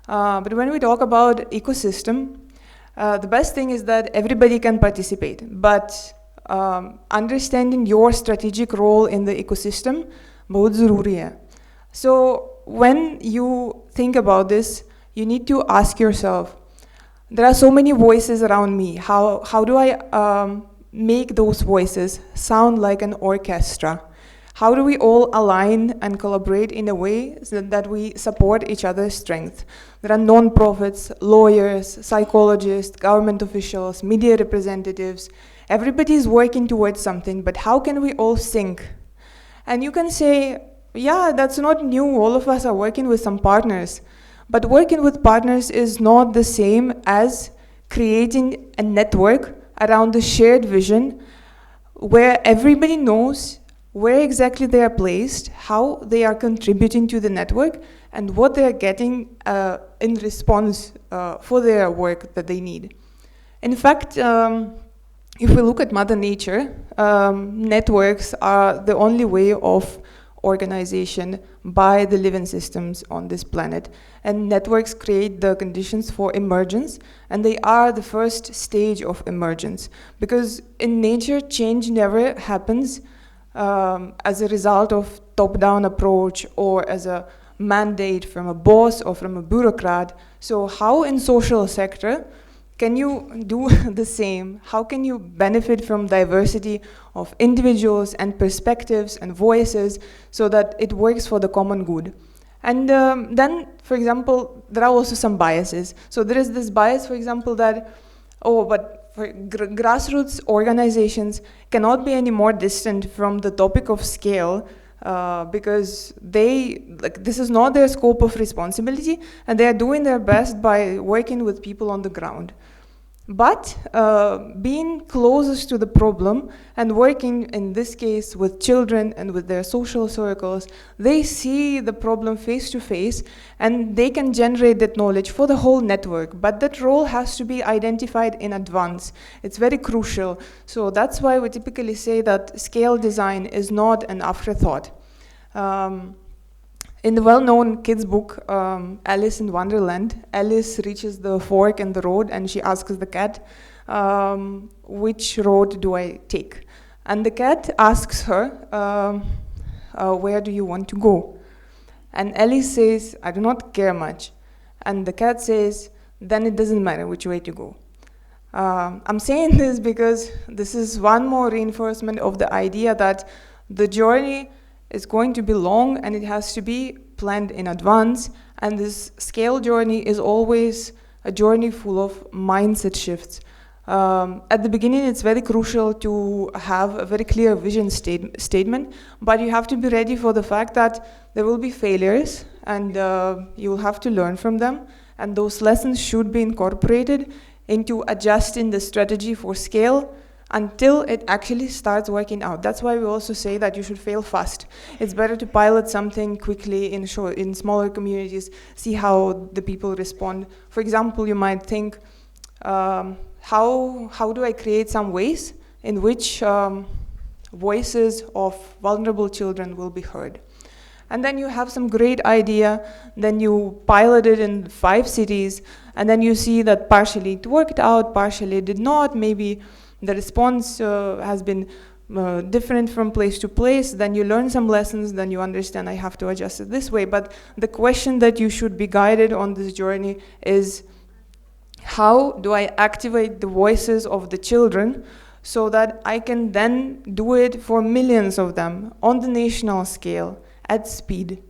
But when we talk about ecosystem, the best thing is that everybody can participate. But understanding your strategic role in the ecosystem, bahut zaruri hai. So when you think about this, you need to ask yourself, there are so many voices around me. How do I make those voices sound like an orchestra? How do we all align and collaborate in a way so that we support each other's strength? There are non-profits, lawyers, psychologists, government officials, media representatives. Everybody is working towards something, but how can we all sync? And you can say, yeah, that's not new. All of us are working with some partners. But working with partners is not the same as creating a network around the shared vision where everybody knows where exactly they are placed, how they are contributing to the network, and what they are getting in response for their work that they need. In fact, if we look at Mother Nature, networks are the only way of organization by the living systems on this planet. And networks create the conditions for emergence, and they are the first stage of emergence. Because in nature, change never happens as a result of top-down approach or as a mandate from a boss or from a bureaucrat. So how in social sector can you do the same? How can you benefit from diversity of individuals and perspectives and voices so that it works for the common good? And then, for example, there are also some biases. So there is this bias, for example, that, oh, but for grassroots organizations cannot be any more distant from the topic of scale because this is not their scope of responsibility, and they are doing their best by working with people on the ground. But being closest to the problem and working, in this case, with children and with their social circles, they see the problem face to face, and they can generate that knowledge for the whole network. But that role has to be identified in advance. It's very crucial. So that's why we typically say that scale design is not an afterthought. In the well-known kids' book, Alice in Wonderland, Alice reaches the fork in the road and she asks the cat, which road do I take? And the cat asks her, where do you want to go? And Alice says, I do not care much. And the cat says, then it doesn't matter which way to go. I'm saying this because this is one more reinforcement of the idea that the journey is going to be long and it has to be planned in advance, and this scale journey is always a journey full of mindset shifts. At the beginning, it's very crucial to have a very clear vision statement, but you have to be ready for the fact that there will be failures and you will have to learn from them, and those lessons should be incorporated into adjusting the strategy for scale until it actually starts working out. That's why we also say that you should fail fast. It's better to pilot something quickly in smaller communities, see how the people respond. For example, you might think, how do I create some ways in which voices of vulnerable children will be heard? And then you have some great idea, then you pilot it in 5 cities, and then you see that partially it worked out, partially it did not, maybe the response has been different from place to place, then you learn some lessons, then you understand I have to adjust it this way. But the question that you should be guided on this journey is, how do I activate the voices of the children so that I can then do it for millions of them on the national scale at speed?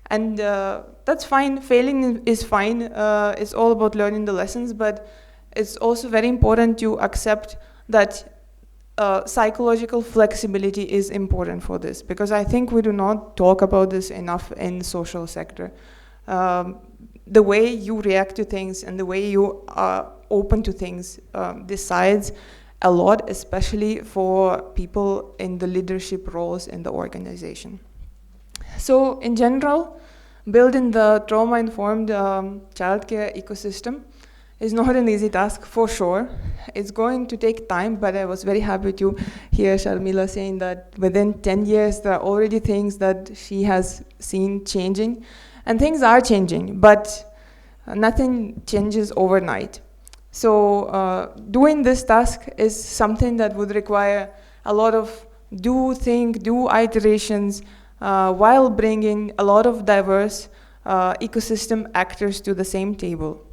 And that's fine, failing is fine, it's all about learning the lessons, but it's also very important to accept that psychological flexibility is important for this, because I think we do not talk about this enough in the social sector. The way you react to things and the way you are open to things decides a lot, especially for people in the leadership roles in the organization. So in general, building the trauma-informed childcare ecosystem is not an easy task, for sure. It's going to take time, but I was very happy to hear Sharmila saying that within 10 years, there are already things that she has seen changing. And things are changing, but nothing changes overnight. So doing this task is something that would require a lot of do iterations, while bringing a lot of diverse ecosystem actors to the same table.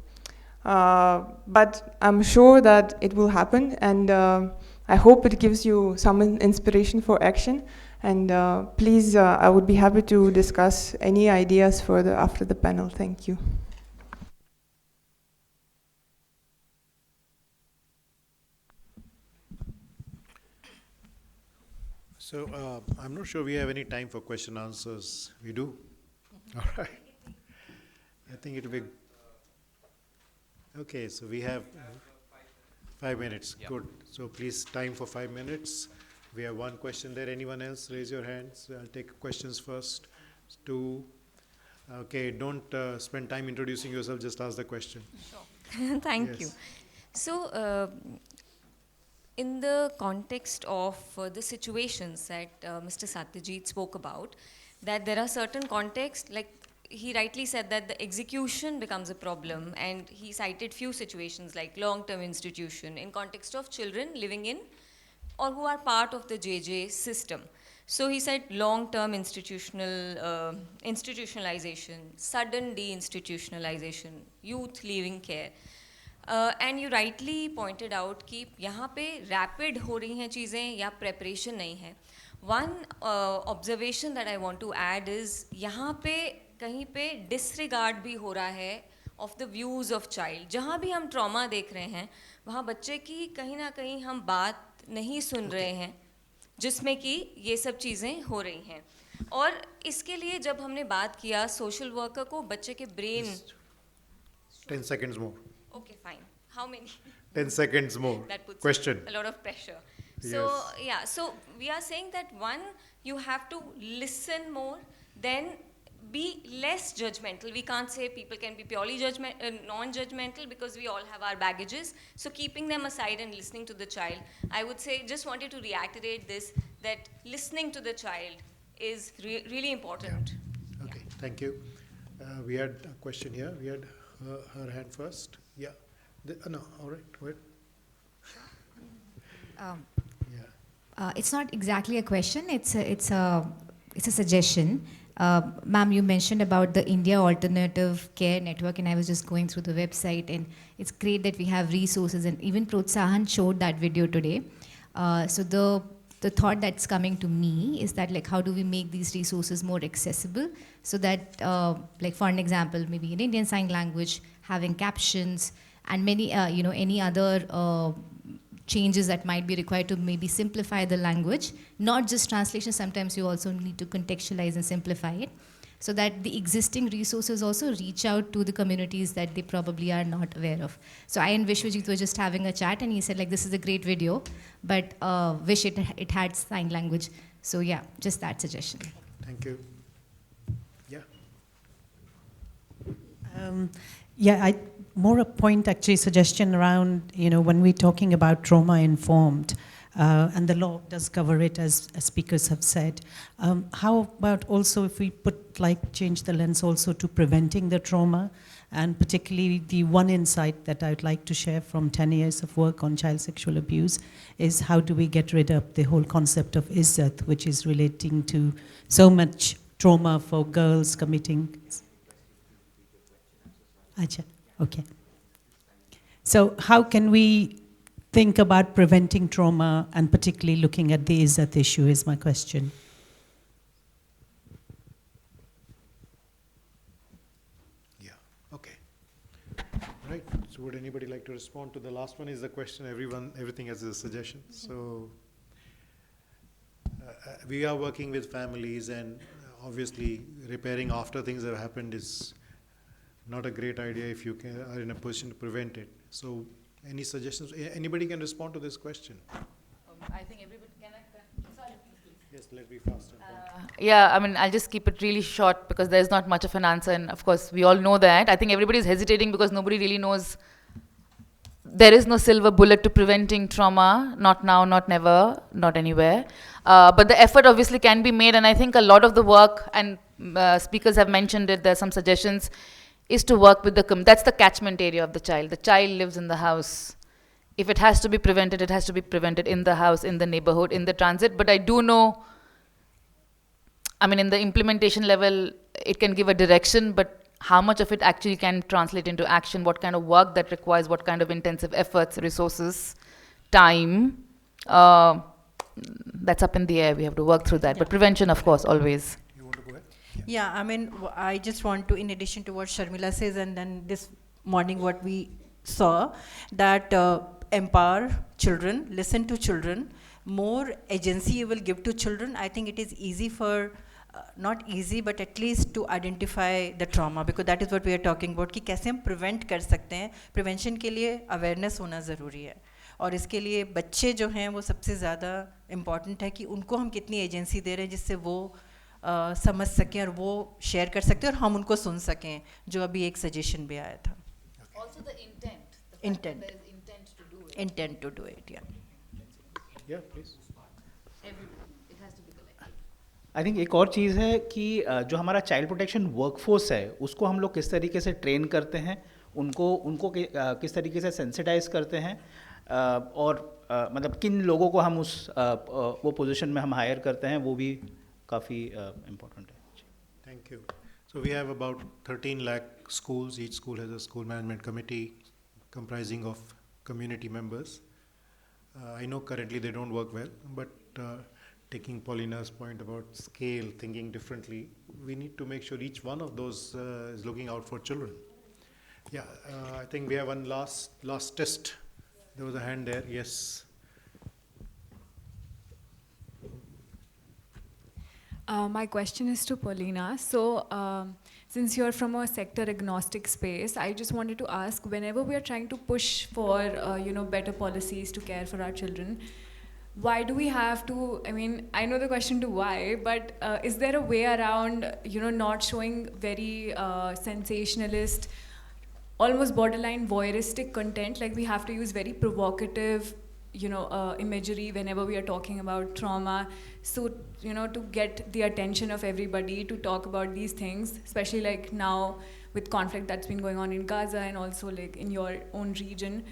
But I'm sure that it will happen, and I hope it gives you some inspiration for action. And please, I would be happy to discuss any ideas further after the panel. Thank you.
So I'm not sure we have any time for question answers. We do? All right. I think it will be... Okay, so we have 5 minutes. Yeah. Good. So please, time for 5 minutes. We have one question there. Anyone else? Raise your hands. I'll take questions first. 2. Okay, don't spend time introducing yourself. Just ask the question.
Sure. Thank you. So, in the context of the situations that Mr. Satyajeet spoke about, that there are certain contexts, like he rightly said that the execution becomes a problem, and he cited few situations like long-term institution in context of children living in or who are part of the JJ system. So he said long-term institutionalization, sudden deinstitutionalization, youth leaving care. And you rightly pointed out कि यहाँ पे rapid हो रही हैं चीज़ें या preparation नहीं है. One observation that I want to add is यहाँ पे कहीं पे disregard भी हो रहा है of the views of child. जहाँ भी हम trauma देख रहे हैं वहाँ बच्चे की कहीं ना कहीं हम बात नहीं सुन रहे हैं जिसमें कि ये सब चीज़ें हो रही हैं. और इसके लिए जब हमने बात किया social worker को बच्चे के brain
10 seconds more.
Okay, fine. How many?
10 seconds more.
That puts
question.
A lot of pressure.
Yes.
So, yeah, so we are saying that one, you have to listen more, then be less judgmental. We can't say people can be purely non-judgmental because we all have our baggages. So keeping them aside and listening to the child, I would say, just wanted to reiterate this, that listening to the child is really important.
Yeah. Okay, Thank you. We had a question here. We had her hand first. Yeah. No, all right, go ahead.
It's not exactly a question. It's a suggestion. Ma'am, you mentioned about the India Alternative Care Network, and I was just going through the website, and it's great that we have resources, and even Protsahan showed that video today. So the thought that's coming to me is that, like, how do we make these resources more accessible so that, like, for an example, maybe in Indian Sign Language, having captions and many, any other changes that might be required to maybe simplify the language, not just translation. Sometimes you also need to contextualize and simplify it. so that the existing resources also reach out to the communities that they probably are not aware of. So I and Vishwajit were just having a chat, and he said, like, this is a great video, but wish it had sign language. So yeah, just that suggestion.
Thank you. Yeah.
More a point, actually, suggestion around, when we're talking about trauma-informed, and the law does cover it, as speakers have said. How about also if we change the lens also to preventing the trauma, and particularly the one insight that I'd like to share from 10 years of work on child sexual abuse is how do we get rid of the whole concept of izzat, which is relating to so much trauma for girls committing. Acha. Okay. So how can we think about preventing trauma and particularly looking at the izzat issue is my question.
Yeah, okay. Right, so would anybody like to respond to the last one? Is the question, everything has a suggestion. So we are working with families, and obviously repairing after things have happened is not a great idea if you are in a position to prevent it. So, any suggestions? Anybody can respond to this question.
I think everybody can. Sorry, please.
Yes, let's be fast.
Yeah, I mean, I'll just keep it really short because there's not much of an answer, and of course, we all know that. I think everybody is hesitating because nobody really knows. There is no silver bullet to preventing trauma. Not now, not never, not anywhere. But the effort obviously can be made, and I think a lot of the work, and speakers have mentioned it, there are some suggestions, is to work with that's the catchment area of the child. The child lives in the house. If it has to be prevented, it has to be prevented in the house, in the neighborhood, in the transit. But I do know, I mean, in the implementation level, it can give a direction, but how much of it actually can translate into action, what kind of work that requires, what kind of intensive efforts, resources, time, that's up in the air. We have to work through that. But prevention, of course, always.
Yeah, I mean, I just want to, in addition to what Sharmila says, and then this morning what we saw, that empower children, listen to children, more agency you will give to children. I think it is easy for, not easy, but at least to identify the trauma, because that is what we are talking about, कि कैसे हम prevent कर सकते हैं. Prevention के लिए awareness होना ज़रूरी है, और इसके लिए बच्चे जो हैं वो सबसे ज़्यादा important है कि उनको हम कितनी agency दे रहे हैं जिससे वो समझ सकें और वो शेयर कर सकते हैं और हम उनको सुन सकें, जो अभी एक सजेशन भी आया था.
Also the intent.
Intent.
There is intent to do it.
Intent to do it, yeah.
Yeah, please.
It has to be collective.
I think एक और चीज़ है कि जो हमारा चाइल्ड प्रोटेक्शन वर्कफोर्स है उसको हम लोग किस तरीके से ट्रेन करते हैं, उनको किस तरीके से सेंसिटाइज करते हैं, और मतलब किन लोगों को हम वो पोजीशन में हम हायर करते हैं, वो भी काफ़ी इम्पोर्टेंट है.
Thank you. So we have about 13 lakh schools. Each school has a school management committee comprising of community members. I know currently they don't work well, but taking Polina's point about scale, thinking differently, we need to make sure each one of those is looking out for children. Yeah, I think we have one last test. There was a hand there. Yes.
My question is to Polina. So, since you're from a sector agnostic space, I just wanted to ask, whenever we are trying to push for, better policies to care for our children, why do we have to, I mean, I know the question to why, but is there a way around, not showing very sensationalist, almost borderline voyeuristic content? Like, we have to use very provocative, imagery whenever we are talking about trauma, so to get the attention of everybody to talk about these things, especially like now with conflict that's been going on in Gaza and also like in your own region,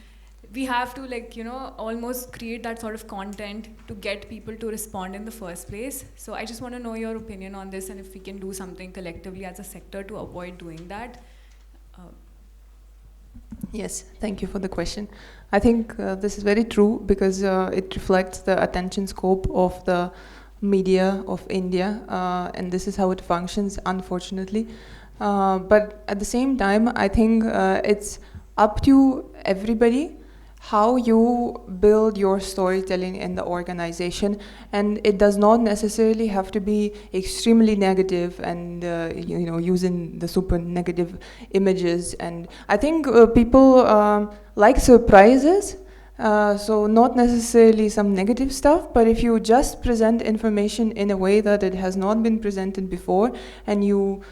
we have to almost create that sort of content to get people to respond in the first place. So I just want to know your opinion on this, and if we can do something collectively as a sector to avoid doing that.
Yes, thank you for the question. I think this is very true because it reflects the attention scope of the media of India, and this is how it functions, unfortunately. But at the same time, I think it's up to everybody how you build your storytelling in the organization, and it does not necessarily have to be extremely negative and using the super negative images. And I think people like surprises. So not necessarily some negative stuff, but if you just present information in a way that it has not been presented before, and you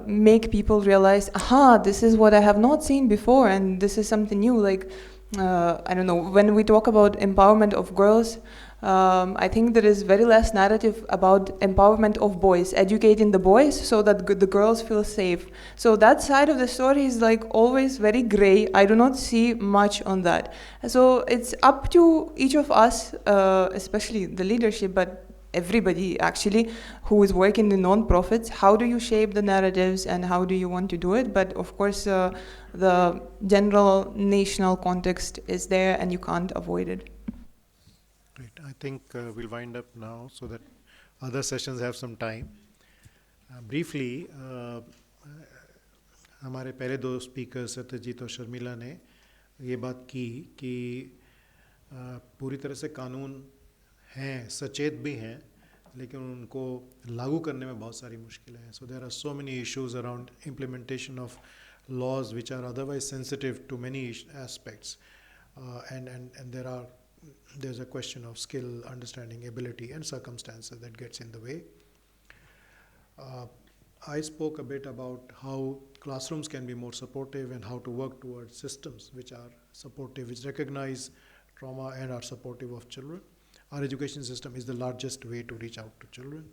make people realize, aha, this is what I have not seen before, and this is something new. Like, I don't know, when we talk about empowerment of girls, I think there is very less narrative about empowerment of boys, educating the boys so that the girls feel safe. So that side of the story is like always very gray. I do not see much on that. So it's up to each of us, especially the leadership, but everybody actually who is working in non-profits, how do you shape the narratives and how do you want to do it? But of course, the general national context is there and you can't avoid it.
Great. I think we'll wind up now so that other sessions have some time. Briefly, हमारे पहले दो speaker Satyajit और शर्मिला ने ये बात की कि पूरी तरह से कानून हैं, सचेत भी हैं, लेकिन उनको लागू करने में बहुत सारी मुश्किलें हैं. So there are so many issues around implementation of laws which are otherwise sensitive to many aspects, and there's a question of skill, understanding, ability, and circumstances that gets in the way. I spoke a bit about how classrooms can be more supportive and how to work towards systems which are supportive, which recognize trauma and are supportive of children. Our education system is the largest way to reach out to children.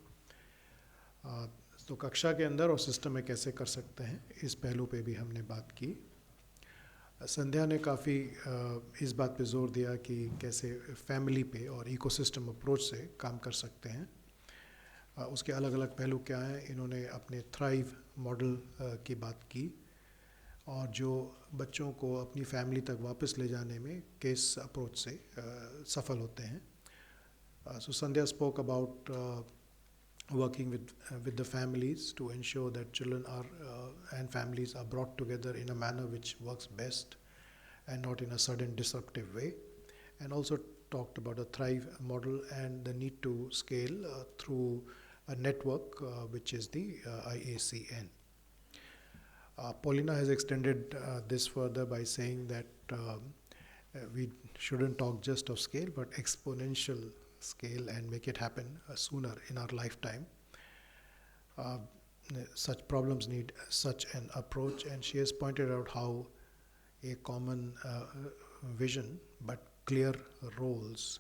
तो कक्षा के अंदर और system में कैसे कर सकते हैं, इस पहलू पे भी हमने बात की. संध्या ने काफ़ी इस बात पे जोर दिया कि कैसे फैमिली पे और इकोसिस्टम अप्रोच से काम कर सकते हैं. उसके अलग अलग पहलू क्या हैं, इन्होंने अपने थ्राइव मॉडल की बात की और जो बच्चों को अपनी फैमिली तक वापस ले जाने में केस अप्रोच से सफल होते हैं. So Sandhyaa spoke about working with the families to ensure that children are and families are brought together in a manner which works best and not in a sudden disruptive way, and also talked about a Thrive model and the need to scale through a network which is the IACN. Polina has extended this further by saying that we shouldn't talk just of scale but exponential scale and make it happen sooner in our lifetime. Such problems need such an approach, and she has pointed out how a common vision but clear roles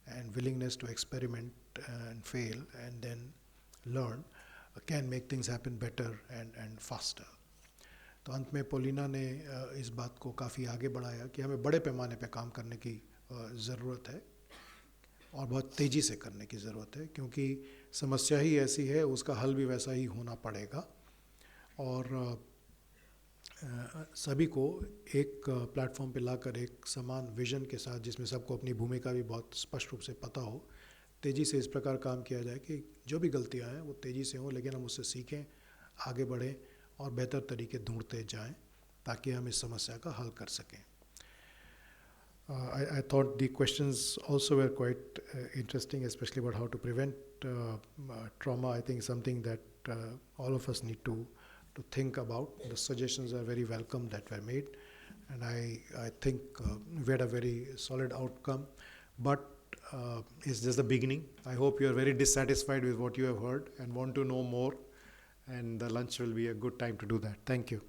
and willingness to experiment and fail and then learn can make things happen better and faster. तो अंत में Polina ने इस बात को काफ़ी आगे बढ़ाया कि हमें बड़े पैमाने पे काम करने की ज़रूरत है और बहुत तेज़ी से करने की ज़रूरत है, क्योंकि समस्या ही ऐसी है, उसका हल भी वैसा ही होना पड़ेगा. और सभी को एक प्लेटफॉर्म पे लाकर एक समान विजन के साथ, जिसमें सबको अपनी भूमिका भी बहुत स्पष्ट रूप से पता हो, तेज़ी से इस प्रकार काम किया जाए कि जो भी गलतियां हैं वो तेज़ी से हों, लेकिन हम उससे सीखें, आगे बढ़ें और बेहतर तरीके ढूंढते जाएं ताकि हम इस समस्या का हल कर सकें. I thought the questions also were quite interesting, especially about how to prevent trauma. I think something that all of us need to think about. The suggestions are very welcome that were made, and I think we had a very solid outcome. But it's just the beginning. I hope you are very dissatisfied with what you have heard and want to know more, and the lunch will be a good time to do that. Thank you.